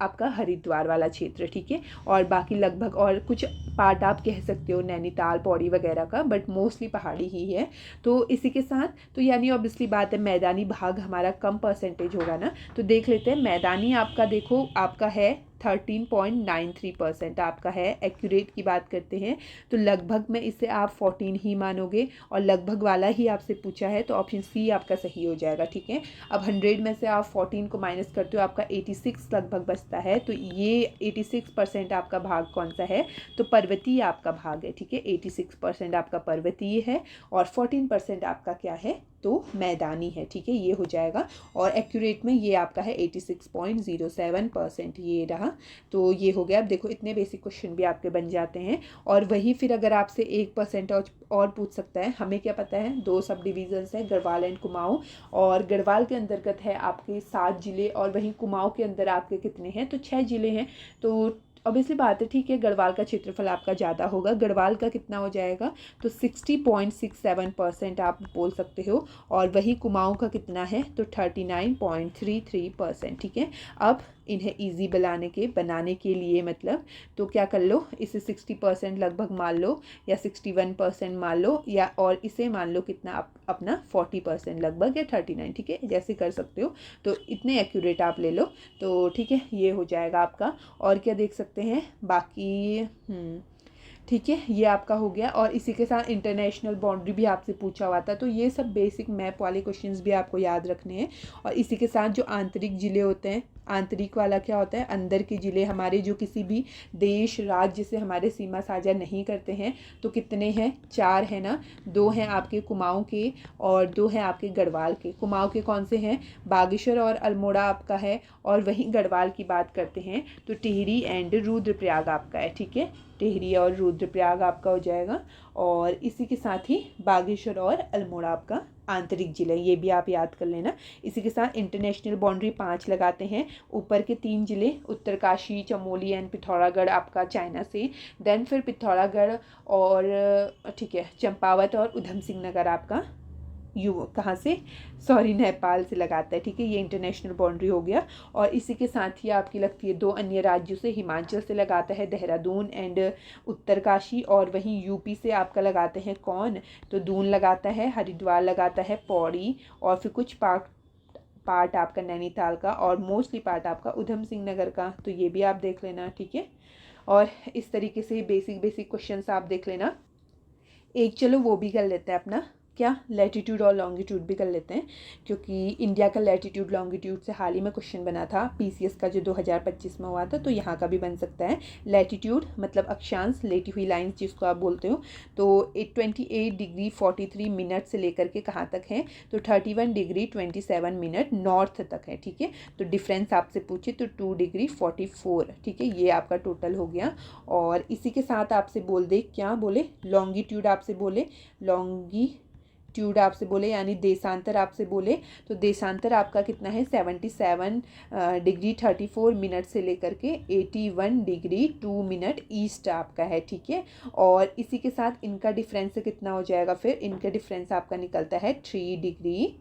आपका हरिद्वार वाला क्षेत्र, ठीक है। और बाकी लगभग और कुछ पार्ट आप कह सकते हो नैनीताल, पौड़ी वगैरह का, बट मोस्टली पहाड़ी ही है। तो इसी के साथ तो यानी ऑब्वियसली बात है मैदानी भाग हमारा कम परसेंटेज होगा ना। तो देख लेते हैं, मैदानी आपका देखो आपका है 13.93% आपका है। एक्यूरेट की बात करते हैं तो लगभग में इसे आप 14 ही मानोगे, और लगभग वाला ही आपसे पूछा है तो ऑप्शन सी आपका सही हो जाएगा, ठीक है। अब 100 में से आप 14 को माइनस करते हो, आपका 86 लगभग बचता बसता है, तो ये 86% आपका भाग कौन सा है, तो पर्वतीय आपका भाग है, ठीक है। 86% आपका पर्वतीय है और 14% आपका क्या है, तो मैदानी है, ठीक है, ये हो जाएगा। और एक्यूरेट में ये आपका है 86.07%, ये रहा। तो ये हो गया। अब देखो इतने बेसिक क्वेश्चन भी आपके बन जाते हैं। और वही फिर अगर आपसे 1% और पूछ सकता है, हमें क्या पता है, 2 सब डिविजन्स है, गढ़वाल एंड कुमाऊं। और गढ़वाल के अंतर्गत है आपके 7 जिले और वहीं कुमाऊं के अंदर आपके कितने हैं, तो 6 जिले हैं। तो ऑब्वियसली बात है, ठीक है, गढ़वाल का क्षेत्रफल आपका ज़्यादा होगा। गढ़वाल का कितना हो जाएगा, तो 60.67% आप बोल सकते हो। और वही कुमाऊं का कितना है, तो 39.33%, ठीक है। अब इन्हें ईजी बनाने के लिए मतलब तो क्या कर लो, इसे 60% लगभग मान लो या 61% मान लो, या और इसे मान लो कितना अपना 40% लगभग या 39, ठीक है, जैसे कर सकते हो। तो इतने एक्यूरेट आप ले लो, तो ठीक है, ये हो जाएगा आपका। और क्या देख सकते हैं बाकी, ठीक है, ये आपका हो गया। और इसी के साथ इंटरनेशनल बाउंड्री भी आपसे पूछा हुआ था, तो ये सब बेसिक मैप वाले क्वेश्चंस भी आपको याद रखने हैं। और इसी के साथ जो आंतरिक ज़िले होते हैं, आंतरिक वाला क्या होता है, अंदर के ज़िले हमारे जो किसी भी देश राज्य से हमारे सीमा साझा नहीं करते हैं, तो कितने हैं, 4 हैं ना। 2 हैं आपके कुमाऊं के और 2 हैं आपके गढ़वाल के। कुमाऊं के कौन से हैं, बागेश्वर और अल्मोड़ा आपका है। और वहीं गढ़वाल की बात करते हैं तो टिहरी एंड रुद्रप्रयाग आपका है, ठीक है, टिहरी और रुद्रप्रयाग आपका हो जाएगा। और इसी के साथ ही बागेश्वर और अल्मोड़ा आपका आंतरिक जिले, ये भी आप याद कर लेना। इसी के साथ इंटरनेशनल बाउंड्री 5 लगाते हैं। ऊपर के 3 जिले उत्तरकाशी, चमोली एंड पिथौरागढ़ आपका चाइना से, देन फिर पिथौरागढ़ और ठीक है चंपावत और उधम सिंह नगर आपका कहाँ से, सॉरी नेपाल से लगाता है, ठीक है, ये इंटरनेशनल बाउंड्री हो गया। और इसी के साथ ही आपकी लगती है 2 अन्य राज्यों से, हिमाचल से लगाता है देहरादून एंड उत्तरकाशी। और वहीं यूपी से आपका लगाते हैं कौन, तो दून लगाता है, हरिद्वार लगाता है, पौड़ी, और फिर कुछ पार्ट आपका नैनीताल का, और मोस्टली पार्ट आपका उधम सिंह नगर का। तो ये भी आप देख लेना, ठीक है। और इस तरीके से बेसिक क्वेश्चंस आप देख लेना। एक चलो वो भी कर लेते हैं अपना, क्या लैटिट्यूड और लॉन्गिट्यूड भी कर लेते हैं, क्योंकि इंडिया का लैटिट्यूड लॉन्गिट्यूड से हाल ही में क्वेश्चन बना था पीसीएस का जो 2025 में हुआ था, तो यहाँ का भी बन सकता है। लैटिट्यूड मतलब अक्षांश, लेटी हुई लाइंस जिसको आप बोलते हो, तो 28 डिग्री 43 मिनट से लेकर के कहाँ तक है, तो 31 डिग्री 27 मिनट नॉर्थ तक है, ठीक है। तो डिफरेंस आपसे पूछे तो 2 डिग्री 44, ठीक है, ये आपका टोटल हो गया। और इसी के साथ आपसे बोल दे, क्या बोले, लॉन्गिट्यूड आपसे बोले, लॉन्गिट्यूड आपसे बोले यानी देशांतर आपसे बोले, तो देशांतर आपका कितना है, 77 डिग्री 34 मिनट से लेकर के 81 डिग्री 2 मिनट ईस्ट आपका है, ठीक है। और इसी के साथ इनका डिफरेंस कितना हो जाएगा, फिर इनका डिफरेंस आपका निकलता है 3 डिग्री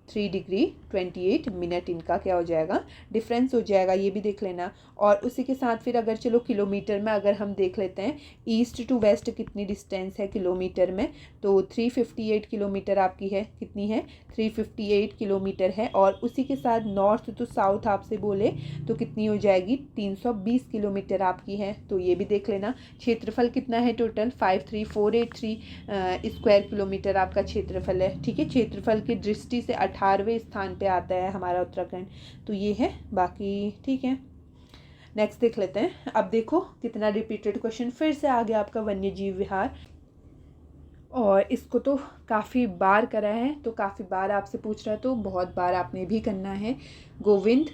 28 मिनट, इनका क्या हो जाएगा, डिफरेंस हो जाएगा, ये भी देख लेना। और उसी के साथ फिर अगर चलो किलोमीटर में अगर हम देख लेते हैं, ईस्ट टू वेस्ट कितनी डिस्टेंस है किलोमीटर में, तो 358 किलोमीटर आपकी है, कितनी है, 358 किलोमीटर है। और उसी के साथ नॉर्थ टू साउथ आपसे बोले तो कितनी हो जाएगी, 320 किलोमीटर आपकी है, तो ये भी देख लेना। क्षेत्रफल कितना है टोटल, 53483 स्क्वायर किलोमीटर आपका क्षेत्रफल है, ठीक है। क्षेत्रफल की दृष्टि से 18वें स्थान पे आता है हमारा उत्तराखंड, तो ये है, बाकी ठीक है। नेक्स्ट देख लेते हैं। अब देखो कितना रिपीटेड क्वेश्चन फिर से आ गया आपका, वन्य जीव विहार। और इसको तो काफ़ी बार करा है, तो काफ़ी बार आपसे पूछ रहा है, तो बहुत बार आपने भी करना है। गोविंद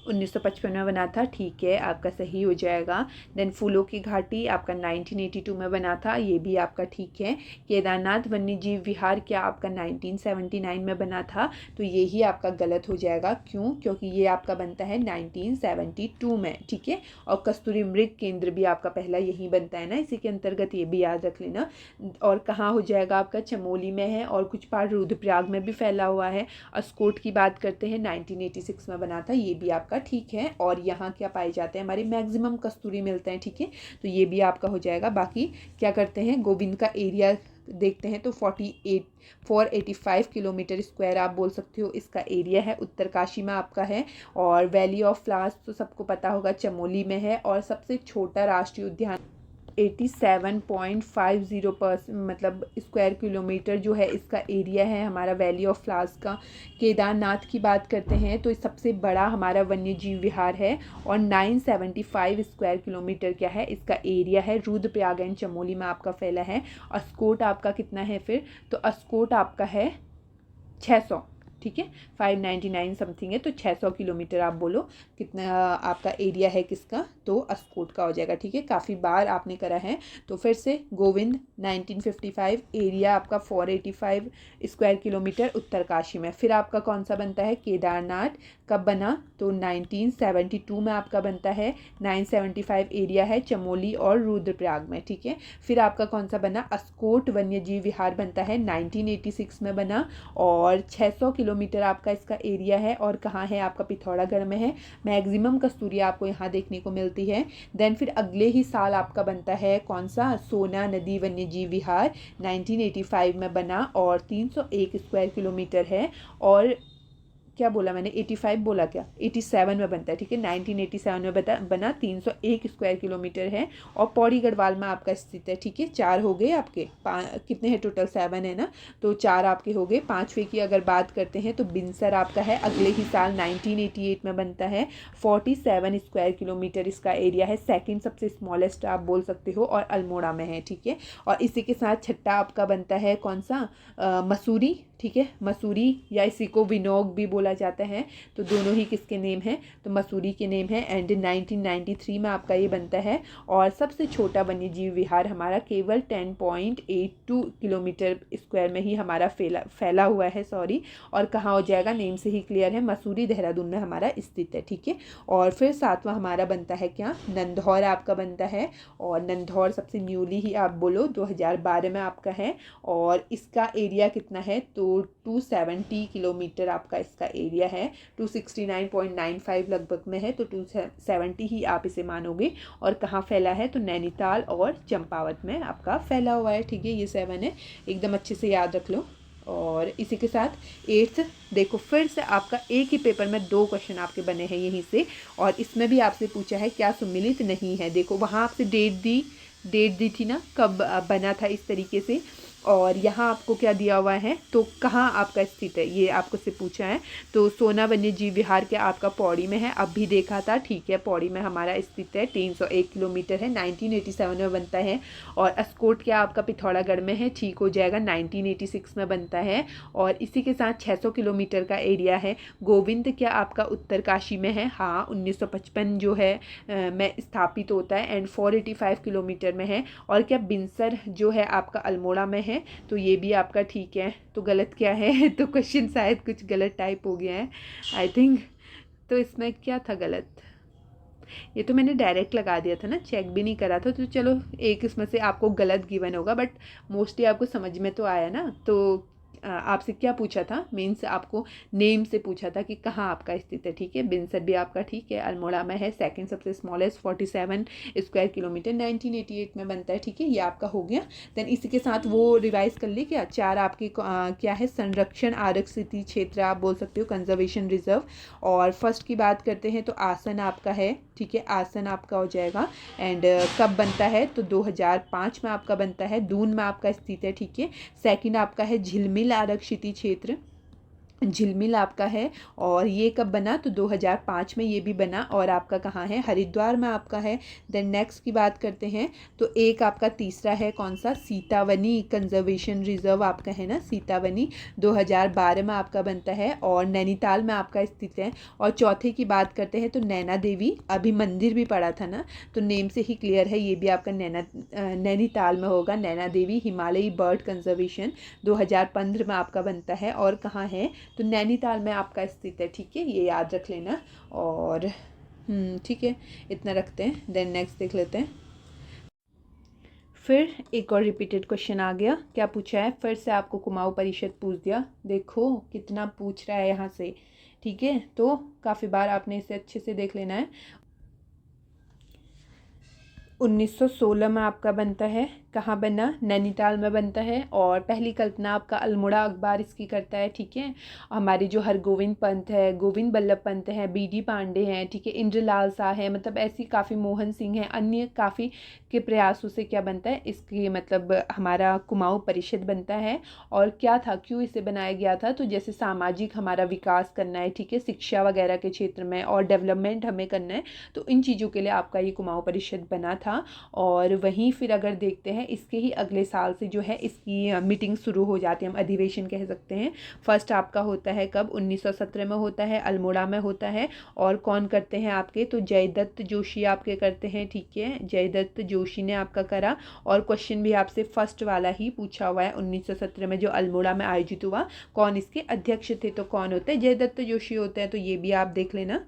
1955 में बना था, ठीक है, आपका सही हो जाएगा। देन फूलों की घाटी आपका 1982 में बना था, ये भी आपका ठीक है। केदारनाथ वन्य जीव विहार क्या आपका 1979 में बना था, तो ये ही आपका गलत हो जाएगा। क्यों, क्योंकि ये आपका बनता है 1972 में, ठीक है। और कस्तूरी मृग केंद्र भी आपका पहला यही बनता है ना, इसी के अंतर्गत, ये भी याद रख लेना। और कहाँ हो जाएगा आपका, चमोली में है, और कुछ पार्ट रुद्रप्रयाग में भी फैला हुआ है। अस्कोट की बात करते हैं, 1986 में बना था, ये भी आपका ठीक है। और यहाँ क्या पाए जाते हैं, हमारे मैक्सिमम कस्तूरी मिलते हैं, ठीक है, तो ये भी आपका हो जाएगा। बाकी क्या करते हैं, गोविंद का एरिया देखते हैं, तो 485 किलोमीटर स्क्वायर आप बोल सकते हो इसका एरिया है, उत्तरकाशी में आपका है। और वैली ऑफ फ्लावर्स तो सबको पता होगा चमोली में है। और सबसे छोटा राष्ट्रीय उद्यान 87.50 मतलब स्क्वायर किलोमीटर जो है इसका एरिया है हमारा वैली ऑफ फ्लावर्स का। केदारनाथ की बात करते हैं तो सबसे बड़ा हमारा वन्य जीव विहार है और 975 स्क्वायर किलोमीटर क्या है इसका एरिया है। रुद्रप्रयाग एंड चमोली में आपका फैला है। अस्कोट आपका कितना है फिर, तो अस्कोट आपका है 600, ठीक है, 599 समथिंग है, तो 600 किलोमीटर आप बोलो कितना आपका एरिया है किसका, तो अस्कोट का हो जाएगा। ठीक है, काफ़ी बार आपने करा है। तो फिर से गोविंद 1955, एरिया आपका 485 स्क्वायर किलोमीटर उत्तरकाशी में। फिर आपका कौन सा बनता है, केदारनाथ कब बना, तो 1972 में आपका बनता है। 975 एरिया है चमोली और रुद्रप्रयाग में। ठीक है, फिर आपका कौन सा बना, अस्कोट वन्य जीव विहार बनता है 1986 में बना और 600 किलोमीटर आपका इसका एरिया है। और कहाँ है आपका, पिथौरागढ़ में है। मैक्सिमम कस्तूरिया आपको यहाँ देखने को मिलती है। देन फिर अगले ही साल आपका बनता है कौन सा, सोना नदी वन्य जीव विहार 1985 में बना और 301 स्क्वायर किलोमीटर है। और क्या बोला मैंने, 85 बोला क्या, 87 में बनता है। ठीक है, 1987 में बना 301 स्क्वायर किलोमीटर है और पौड़ी गढ़वाल में आपका स्थित है। ठीक है, 4 हो गए आपके, कितने हैं टोटल, 7 है ना, तो 4 आपके हो गए। 5वें की अगर बात करते हैं तो बिनसर आपका है, अगले ही साल 1988 में बनता है। 47 स्क्वायर किलोमीटर इसका एरिया है। सेकेंड सबसे स्मॉलेस्ट आप बोल सकते हो और अल्मोड़ा में है। ठीक है, और इसी के साथ छठा आपका बनता है कौन सा, मसूरी। ठीक है, मसूरी या इसी को विनोग भी बोला जाता है, तो दोनों ही किसके नेम हैं, तो मसूरी के नेम है। एंड 1993 में आपका ये बनता है। और सबसे छोटा वन्य जीव विहार हमारा केवल 10.82 किलोमीटर स्क्वायर में ही हमारा फैला हुआ है, सॉरी। और कहाँ हो जाएगा, नेम से ही क्लियर है, मसूरी देहरादून में हमारा स्थित है। ठीक है, और फिर 7वां हमारा बनता है क्या, नंदौर आपका बनता है। और नंदौर सबसे न्यूली ही आप बोलो 2012 में आपका है। और इसका एरिया कितना है, तो 270 किलोमीटर आपका इसका एरिया है। 269.95 लगभग में है, तो 270 ही आप इसे मानोगे। और कहाँ फैला है, तो नैनीताल और चंपावत में आपका फैला हुआ है। ठीक है, ये 7 है, एकदम अच्छे से याद रख लो। और इसी के साथ 8th देखो, फिर से आपका एक ही पेपर में 2 क्वेश्चन आपके बने हैं यहीं से। और इसमें भी आपसे पूछा है क्या सम्मिलित नहीं है। देखो वहाँ आपसे डेट दी थी ना, कब बना था इस तरीके से। और यहाँ आपको क्या दिया हुआ है, तो कहाँ आपका स्थित है ये आपको से पूछा है। तो सोना वन्य जीव विहार क्या आपका पौड़ी में है, अब भी देखा था। ठीक है, पौड़ी में हमारा स्थित है, 301 किलोमीटर है, 1987 में बनता है। और अस्कोट क्या आपका पिथौरागढ़ में है, ठीक हो जाएगा, 1986 में बनता है। और इसी के साथ 600 किलोमीटर का एरिया है। गोविंद क्या आपका उत्तरकाशी में है, हाँ 1955 जो है में स्थापित होता है एंड 485 किलोमीटर में है। और क्या बिनसर जो है आपका अल्मोड़ा में है, तो ये भी आपका ठीक है। तो गलत क्या है, तो क्वेश्चन शायद कुछ गलत टाइप हो गया है आई थिंक। तो इसमें क्या था गलत, ये तो मैंने डायरेक्ट लगा दिया था ना, चेक भी नहीं करा था। तो चलो एक इसमें से आपको गलत गिवन होगा, बट मोस्टली आपको समझ में तो आया ना। तो आपसे क्या पूछा था, मीन्स आपको नेम से पूछा था कि कहाँ आपका स्थित है। ठीक है, बिनसर भी आपका ठीक है, अल्मोड़ा में है। सेकंड सबसे स्मॉलेस्ट 47 स्क्वायर किलोमीटर 1988 में बनता है। ठीक है, ये आपका हो गया। देन इसी के साथ वो रिवाइज कर ली क्या, 4 आपके क्या है, संरक्षण आरक्षित क्षेत्र आप बोल सकते हो, कंजर्वेशन रिजर्व। और फर्स्ट की बात करते हैं तो आसन आपका है। ठीक है, आसन आपका हो जाएगा। एंड कब बनता है, तो 2005 में आपका बनता है, दून में आपका स्थित है। ठीक है, सेकंड आपका है झिलमिल आरक्षित क्षेत्र, झिलमिल आपका है। और ये कब बना, तो 2005 में ये भी बना। और आपका कहाँ है, हरिद्वार में आपका है। देन नेक्स्ट की बात करते हैं तो एक आपका तीसरा है कौन सा, सीतावनी कंजर्वेशन रिजर्व आपका है ना, सीतावनी 2012 में आपका बनता है और नैनीताल में आपका स्थित है। और चौथे की बात करते हैं तो नैना देवी, अभी मंदिर भी पड़ा था ना, तो नेम से ही क्लियर है, ये भी आपका नैनीताल में होगा। नैना देवी हिमालयी बर्ड कंजर्वेशन 2015 में आपका बनता है। और कहाँ है, तो नैनीताल में आपका स्थित है। ठीक है, ये याद रख लेना। और ठीक है, इतना रखते हैं। देन नेक्स्ट देख लेते हैं। फिर एक और रिपीटेड क्वेश्चन आ गया, क्या पूछा है, फिर से आपको कुमाऊं परिषद पूछ दिया। देखो कितना पूछ रहा है यहाँ से। ठीक है, तो काफ़ी बार आपने इसे अच्छे से देख लेना है। 1916 में आपका बनता है कहाँ बना, नैनीताल में बनता है। और पहली कल्पना आपका अल्मोड़ा अखबार इसकी करता है, ठीक है। हमारे जो हरगोविंद पंत है, गोविंद बल्लभ पंत हैं, बीडी पांडे हैं, ठीक है, इंद्रलाल शाह है, मतलब ऐसी काफ़ी, मोहन सिंह हैं, अन्य काफ़ी के प्रयासों से क्या बनता है, इसकी मतलब हमारा कुमाऊँ परिषद बनता है। और क्या था, क्यों इसे बनाया गया था, तो जैसे सामाजिक हमारा विकास करना है, ठीक है, शिक्षा वगैरह के क्षेत्र में और डेवलपमेंट हमें करना है, तो इन चीज़ों के लिए आपका ये कुमाऊँ परिषद बना था। और वहीं फिर अगर देखते हैं इसके ही अगले साल से जो है इसकी मीटिंग शुरू हो जाती है, हम अधिवेशन कह सकते हैं। फर्स्ट आपका होता है कब, 1917 में होता है, अल्मोड़ा में होता है। और कौन करते हैं आपके, तो जयदत्त जोशी आपके करते हैं, ठीक है, जयदत्त जोशी ने आपका करा। और क्वेश्चन भी आपसे फर्स्ट वाला ही पूछा हुआ है, 1917 में जो अल्मोड़ा में आयोजित हुआ, कौन इसके अध्यक्ष थे, तो कौन होते हैं, जयदत्त जोशी होते हैं, तो ये भी आप देख लेना।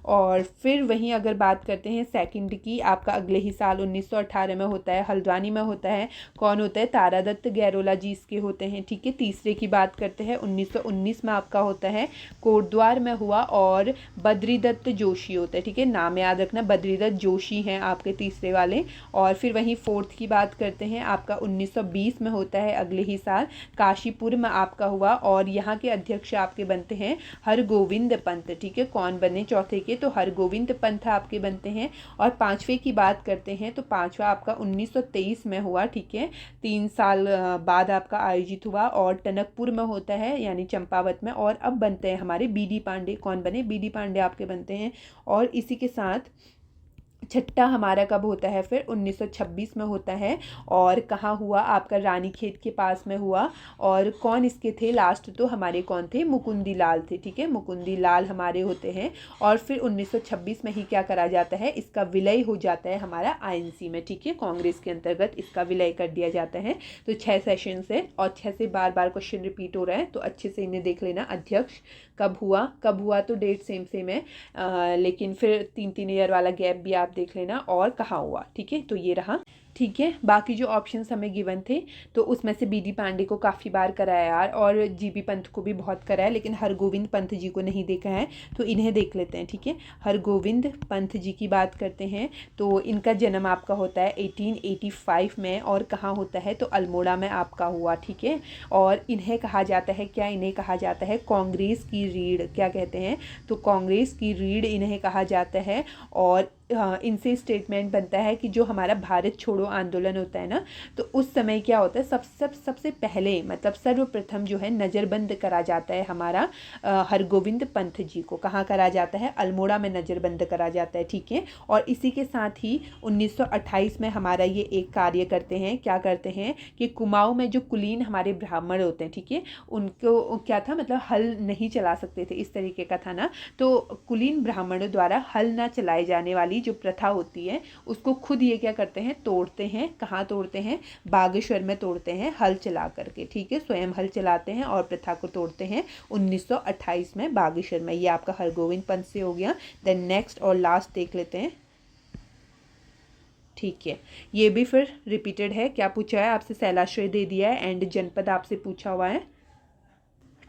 और फिर वहीं अगर बात करते हैं सेकंड की, आपका अगले ही साल 1918 में होता है, हल्द्वानी में होता है, कौन होता है, तारादत्त गैरोला जी इसके होते हैं, ठीक है। तीसरे की बात करते हैं, 1919 में आपका होता है, कोटद्वार में हुआ, और बद्रीदत्त जोशी होता है, ठीक है, नाम याद रखना, बद्रीदत्त जोशी हैं आपके तीसरे वाले। और फिर वहीं फोर्थ की बात करते हैं, आपका 1920 में होता है, अगले ही साल काशीपुर में आपका हुआ, और यहाँ के अध्यक्ष आपके बनते हैं हरगोविंद पंत, ठीक है। कौन बने चौथे के, तो हरगोविंद पंत आपके बनते हैं। और पांचवे की बात करते हैं, तो पांचवा आपका 1923 में हुआ, ठीक है, 3 साल बाद आपका आयोजित हुआ, और टनकपुर में होता है, यानी चंपावत में। और अब बनते हैं हमारे बीडी पांडे, कौन बने, बीडी पांडे आपके बनते हैं। और इसी के साथ छठा हमारा कब होता है, फिर 1926 में होता है, और कहाँ हुआ, आपका रानीखेत के पास में हुआ। और कौन इसके थे लास्ट, तो हमारे कौन थे, मुकुंदी लाल थे, ठीक है, मुकुंदी लाल हमारे होते हैं। और फिर 1926 में ही क्या करा जाता है, इसका विलय हो जाता है हमारा आईएनसी में, ठीक है, कांग्रेस के अंतर्गत इसका विलय कर दिया जाता है। तो 6 सेशन से, और 6 से बार बार क्वेश्चन रिपीट हो रहा है, तो अच्छे से इन्हें देख लेना। अध्यक्ष कब हुआ, तो डेट सेम सेम है, लेकिन फिर 3 ईयर वाला गैप भी आप देख लेना, और कहाँ हुआ, ठीक है, तो ये रहा, ठीक है। बाकी जो ऑप्शंस हमें गिवन थे, तो उसमें से बीडी पांडे को काफ़ी बार कराया यार, और जीबी पंत को भी बहुत कराया, लेकिन हरगोविंद पंत जी को नहीं देखा है, तो इन्हें देख लेते हैं, ठीक है। हरगोविंद पंत जी की बात करते हैं, तो इनका जन्म आपका होता है 1885 में, और कहाँ होता है, तो अल्मोड़ा में आपका हुआ, ठीक है। और इन्हें कहा जाता है क्या, इन्हें कहा जाता है कांग्रेस की रीढ़, क्या कहते हैं, तो कांग्रेस की रीढ़ इन्हें कहा जाता है। और इनसे स्टेटमेंट बनता है कि जो हमारा भारत छोड़ो आंदोलन होता है ना, तो उस समय क्या होता है, सबसे पहले मतलब सर्वप्रथम जो है नज़रबंद करा जाता है हमारा हरगोविंद पंत जी को। कहाँ करा जाता है, अल्मोड़ा में नज़रबंद करा जाता है, ठीक है। और इसी के साथ ही 1928 में हमारा ये एक कार्य करते हैं, क्या करते हैं कि कुमाऊँ में जो कुलीन हमारे ब्राह्मण होते हैं, ठीक है, उनको क्या था, मतलब हल नहीं चला सकते थे, इस तरीके का था ना, तो कुलीन ब्राह्मणों द्वारा हल ना चलाए जाने वाली जो प्रथा होती है, उसको खुद ये क्या करते हैं, तोड़ते हैं। कहाँ तोड़ते हैं, बागेश्वर में तोड़ते हैं, हल चला करके, ठीक है, स्वयं हल चलाते हैं और प्रथा को तोड़ते हैं 1928 में बागेश्वर में। ये आपका हरगोविंद पंत से हो गया। देन नेक्स्ट और लास्ट देख लेते हैं, ठीक है, ये भी फिर रिपीटेड है। क्या पूछा है आपसे, शैलाश्रय दे दिया है, एंड जनपद आपसे पूछा हुआ है,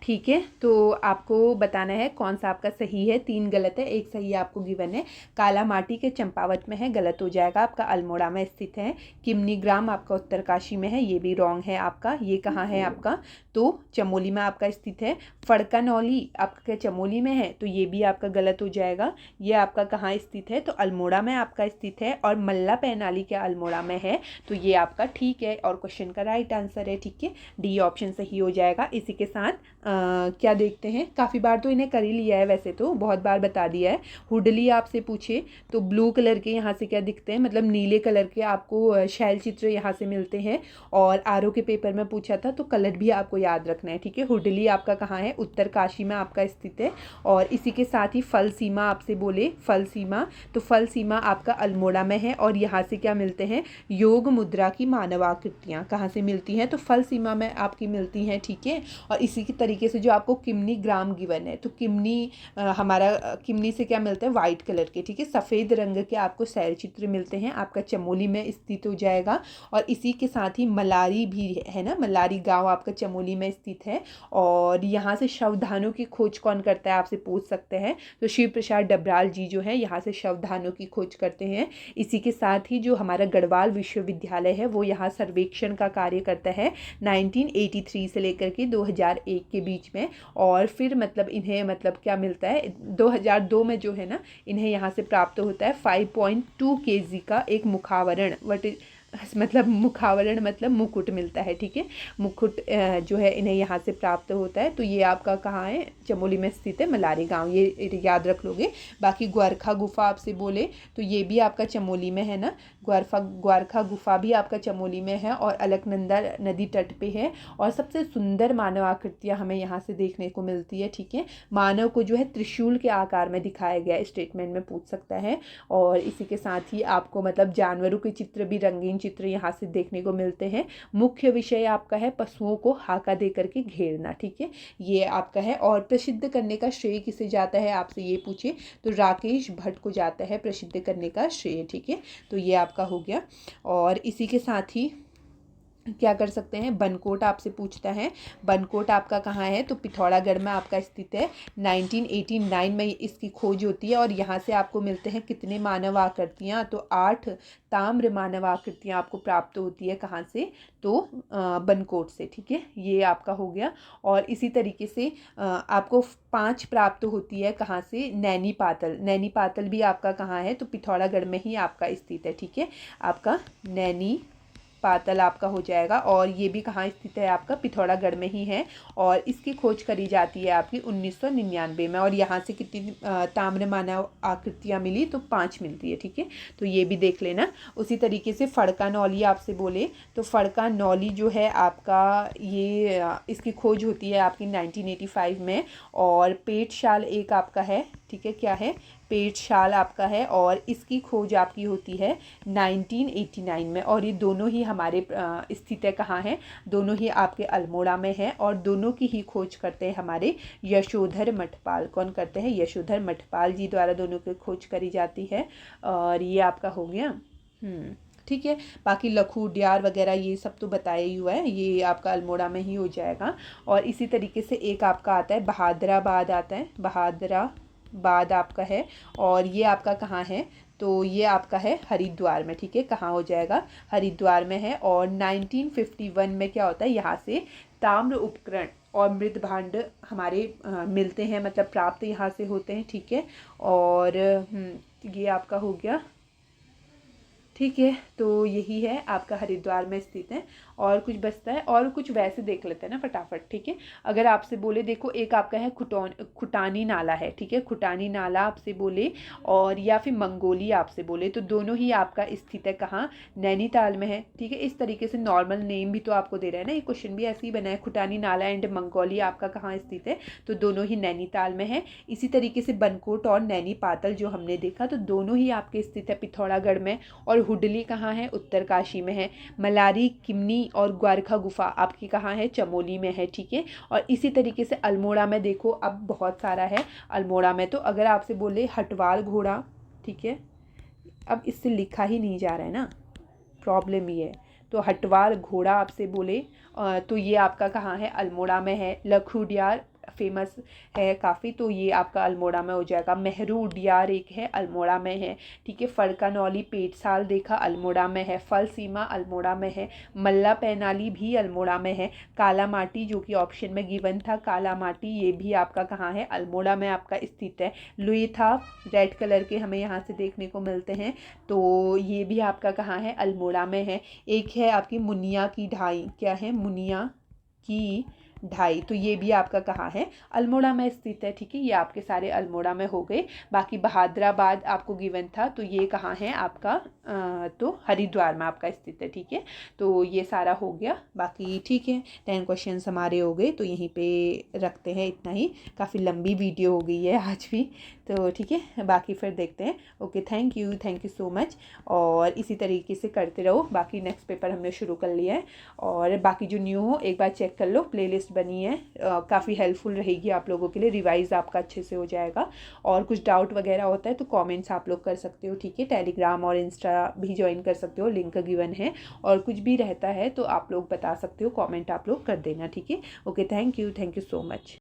ठीक है। तो आपको बताना है कौन सा आपका सही है, 3 गलत है, 1 सही आपको गिवन है। काला माटी के चंपावत में है, गलत हो जाएगा, आपका अल्मोड़ा में स्थित है। किमनी ग्राम आपका उत्तरकाशी में है, ये भी रॉन्ग है आपका। ये कहाँ है आपका, तो चमोली में आपका स्थित है। फड़कानौली आपका चमोली में है, तो ये भी आपका गलत हो जाएगा। ये आपका कहाँ स्थित है, तो अल्मोड़ा में आपका स्थित है। और मल्ला पैनाली क्या अल्मोड़ा में है, तो ये आपका ठीक है, और क्वेश्चन का राइट आंसर है, ठीक है, डी ऑप्शन सही हो जाएगा। इसी के साथ क्या देखते हैं, काफ़ी बार तो इन्हें कर ही लिया है, वैसे तो बहुत बार बता दिया है। हुडली आपसे पूछे तो ब्लू कलर के यहाँ से क्या दिखते हैं, मतलब नीले कलर के आपको शैल चित्र यहाँ से मिलते हैं। और आरओ के पेपर में पूछा था, तो कलर भी आपको याद रखना है, ठीक है। हुडली आपका कहाँ है, उत्तरकाशी में आपका स्थित है। और इसी के साथ ही फल सीमा आपसे बोले, फल सीमा, तो फल सीमा आपका अल्मोड़ा में है। और यहाँ से क्या मिलते हैं, योग मुद्रा की मानवाकृतियाँ कहाँ से मिलती हैं, तो फल सीमा में आपकी मिलती हैं, ठीक है। और इसी के तरीके तरीके से जो आपको किमनी ग्राम गिवन है, तो किमनी हमारा किमनी से क्या मिलता है, वाइट कलर के, ठीक है, सफ़ेद रंग के आपको शैल चित्र मिलते हैं, आपका चमोली में स्थित हो जाएगा। और इसी के साथ ही मलारी भी है ना, मलारी गांव आपका चमोली में स्थित है। और यहाँ से शवधानों की खोज कौन करता है, आपसे पूछ सकते हैं, तो शिव प्रसाद डबराल जी जो है यहाँ से शवधानों की खोज करते हैं। इसी के साथ ही जो हमारा गढ़वाल विश्वविद्यालय है वो यहाँ सर्वेक्षण का कार्य करता है 1983 से लेकर के 2001 के बीच में। और फिर मतलब इन्हें मतलब क्या मिलता है, 2002 में जो है ना, इन्हें यहाँ से प्राप्त होता है 5.2 kg का एक मुखावरण, मतलब मुखावरण मतलब मुकुट मिलता है, ठीक है, मुकुट जो है इन्हें यहाँ से प्राप्त होता है। तो ये आपका कहाँ है, चमोली में स्थित है, मलारी गांव, ये याद रख लोगे। बाकी ग्वारखा गुफा आपसे बोले तो ये भी आपका चमोली में है ना, ग्वारखा गुफा भी आपका चमोली में है और अलकनंदा नदी तट पे है। और सबसे सुंदर मानव आकृतियाँ हमें यहाँ से देखने को मिलती है, ठीक है, मानव को जो है त्रिशूल के आकार में दिखाया गया है, स्टेटमेंट में पूछ सकता है। और इसी के साथ ही आपको मतलब जानवरों के चित्र भी, रंगीन चित्र यहाँ से देखने को मिलते हैं। मुख्य विषय आपका है पशुओं को हाका दे करके घेरना, ठीक है, ये आपका है। और प्रसिद्ध करने का श्रेय किसे जाता है, आपसे ये पूछे तो राकेश भट्ट को जाता है प्रसिद्ध करने का श्रेय, ठीक है, तो ये आपका हो गया। और इसी के साथ ही क्या कर सकते हैं, बनकोट आपसे पूछता है, बनकोट आपका कहाँ है, तो पिथौरागढ़ में आपका स्थित है। 1989 में इसकी खोज होती है और यहाँ से आपको मिलते हैं कितने मानव आकृतियाँ, तो 8 ताम्र मानव आकृतियाँ आपको प्राप्त होती है, कहाँ से, तो बनकोट से, ठीक है, ये आपका हो गया। और इसी तरीके से आपको 5 प्राप्त होती है, कहाँ से, नैनी पातल, नैनी पातल भी आपका कहाँ है, तो पिथौरागढ़ में ही आपका स्थित है, ठीक है, आपका नैनी पातल आपका हो जाएगा। और ये भी कहाँ स्थित है, आपका पिथौरागढ़ में ही है। और इसकी खोज करी जाती है आपकी 1999 में। और यहाँ से कितनी ताम्र मानव आकृतियाँ मिली, तो 5 मिलती है, ठीक है, तो ये भी देख लेना। उसी तरीके से फड़का नौली आपसे बोले तो फड़का नौली जो है आपका, ये इसकी खोज होती है आपकी 1985 में। और पेट शाल एक आपका है, ठीक है, क्या है, पेट शाल आपका है, और इसकी खोज आपकी होती है 1989 में। और ये दोनों ही हमारे स्थित है, कहाँ है, दोनों ही आपके अल्मोड़ा में है। और दोनों की ही खोज करते हैं हमारे यशोधर मठपाल, कौन करते हैं, यशोधर मठपाल जी द्वारा दोनों की खोज करी जाती है। और ये आपका हो गया, ठीक है। बाकी लखू उडियार वगैरह ये सब तो बताया ही हुआ है, ये आपका अल्मोड़ा में ही हो जाएगा। और इसी तरीके से एक आपका आता है बहादराबाद, आता है बहादराबाद आपका है। और ये आपका कहाँ है, तो ये आपका है हरिद्वार में, ठीक है, कहाँ हो जाएगा, हरिद्वार में है। और 1951 में क्या होता है, यहाँ से ताम्र उपकरण और मृद भांड हमारे मिलते हैं, मतलब प्राप्त यहाँ से होते हैं, ठीक है। और ये आपका हो गया, ठीक है, तो यही है आपका हरिद्वार में स्थित है। और कुछ बचता है, और कुछ वैसे देख लेते हैं ना फटाफट, ठीक है। अगर आपसे बोले, देखो एक आपका है खुटानी नाला है, ठीक है, खुटानी नाला आपसे बोले, और या फिर मंगोली आपसे बोले, तो दोनों ही आपका स्थित है कहाँ, नैनीताल में है, ठीक है। इस तरीके से नॉर्मल नेम भी तो आपको दे रहा है ना, ये क्वेश्चन भी ऐसे ही बना है, खुटानी नाला एंड मंगोली आपका कहाँ स्थित है, तो दोनों ही नैनीताल में है। इसी तरीके से बनकोट और नैनी पातल जो हमने देखा, तो दोनों ही आपके स्थित है पिथौरागढ़ में। और हुडली कहाँ है, उत्तरकाशी में है। मलारी, किमनी और ग्वारखा गुफा आपकी कहाँ है, चमोली में है, ठीक है। और इसी तरीके से अल्मोड़ा में देखो, अब बहुत सारा है अल्मोड़ा में। तो अगर आपसे बोले हटवाल घोड़ा, ठीक है, अब इससे लिखा ही नहीं जा रहा है ना, प्रॉब्लम ये है। तो हटवाल घोड़ा आपसे बोले तो ये आपका कहाँ है, अल्मोड़ा में है। लखू उडियार फेमस है काफ़ी, तो ये आपका अल्मोड़ा में हो जाएगा। मेहरू उडियार एक है, अल्मोड़ा में है, ठीक है। फड़का नौली पेटसाल देखा, अल्मोड़ा में है। फल सीमा अल्मोड़ा में है। मल्ला पैनाली भी अल्मोड़ा में है। काला माटी जो कि ऑप्शन में गिवन था, काला माटी ये भी आपका कहाँ है, अल्मोड़ा में आपका स्थित है। लुईथा रेड कलर के हमें यहाँ से देखने को मिलते हैं, तो ये भी आपका कहाँ है, अल्मोड़ा में है। एक है आपकी मुनिया की ढाई, क्या है, मुनिया की ढाई, तो ये भी आपका कहाँ है, अल्मोड़ा में स्थित है, ठीक है। ये आपके सारे अल्मोड़ा में हो गए। बाकी बहादराबाद आपको गिवन था, तो ये कहाँ है आपका, तो हरिद्वार में आपका स्थित है, ठीक है। तो ये सारा हो गया, बाकी ठीक है, 10 क्वेश्चंस हमारे हो गए, तो यहीं पे रखते हैं, इतना ही, काफ़ी लंबी वीडियो हो गई है आज भी, तो ठीक है, बाकी फिर देखते हैं। Okay, thank you so much. और इसी तरीके से करते रहो। बाकी नेक्स्ट पेपर हमने शुरू कर लिया है, और बाकी जो न्यू हो एक बार चेक कर लो, प्लेलिस्ट बनी है, काफ़ी हेल्पफुल रहेगी आप लोगों के लिए, रिवाइज़ आपका अच्छे से हो जाएगा। और कुछ डाउट वगैरह होता है तो कमेंट्स आप लोग कर सकते हो, ठीक है। टेलीग्राम और इंस्टा भी ज्वाइन कर सकते हो, लिंक गिवन है। और कुछ भी रहता है तो आप लोग बता सकते हो, कमेंट आप लोग कर देना, ठीक है। Okay, thank you so much.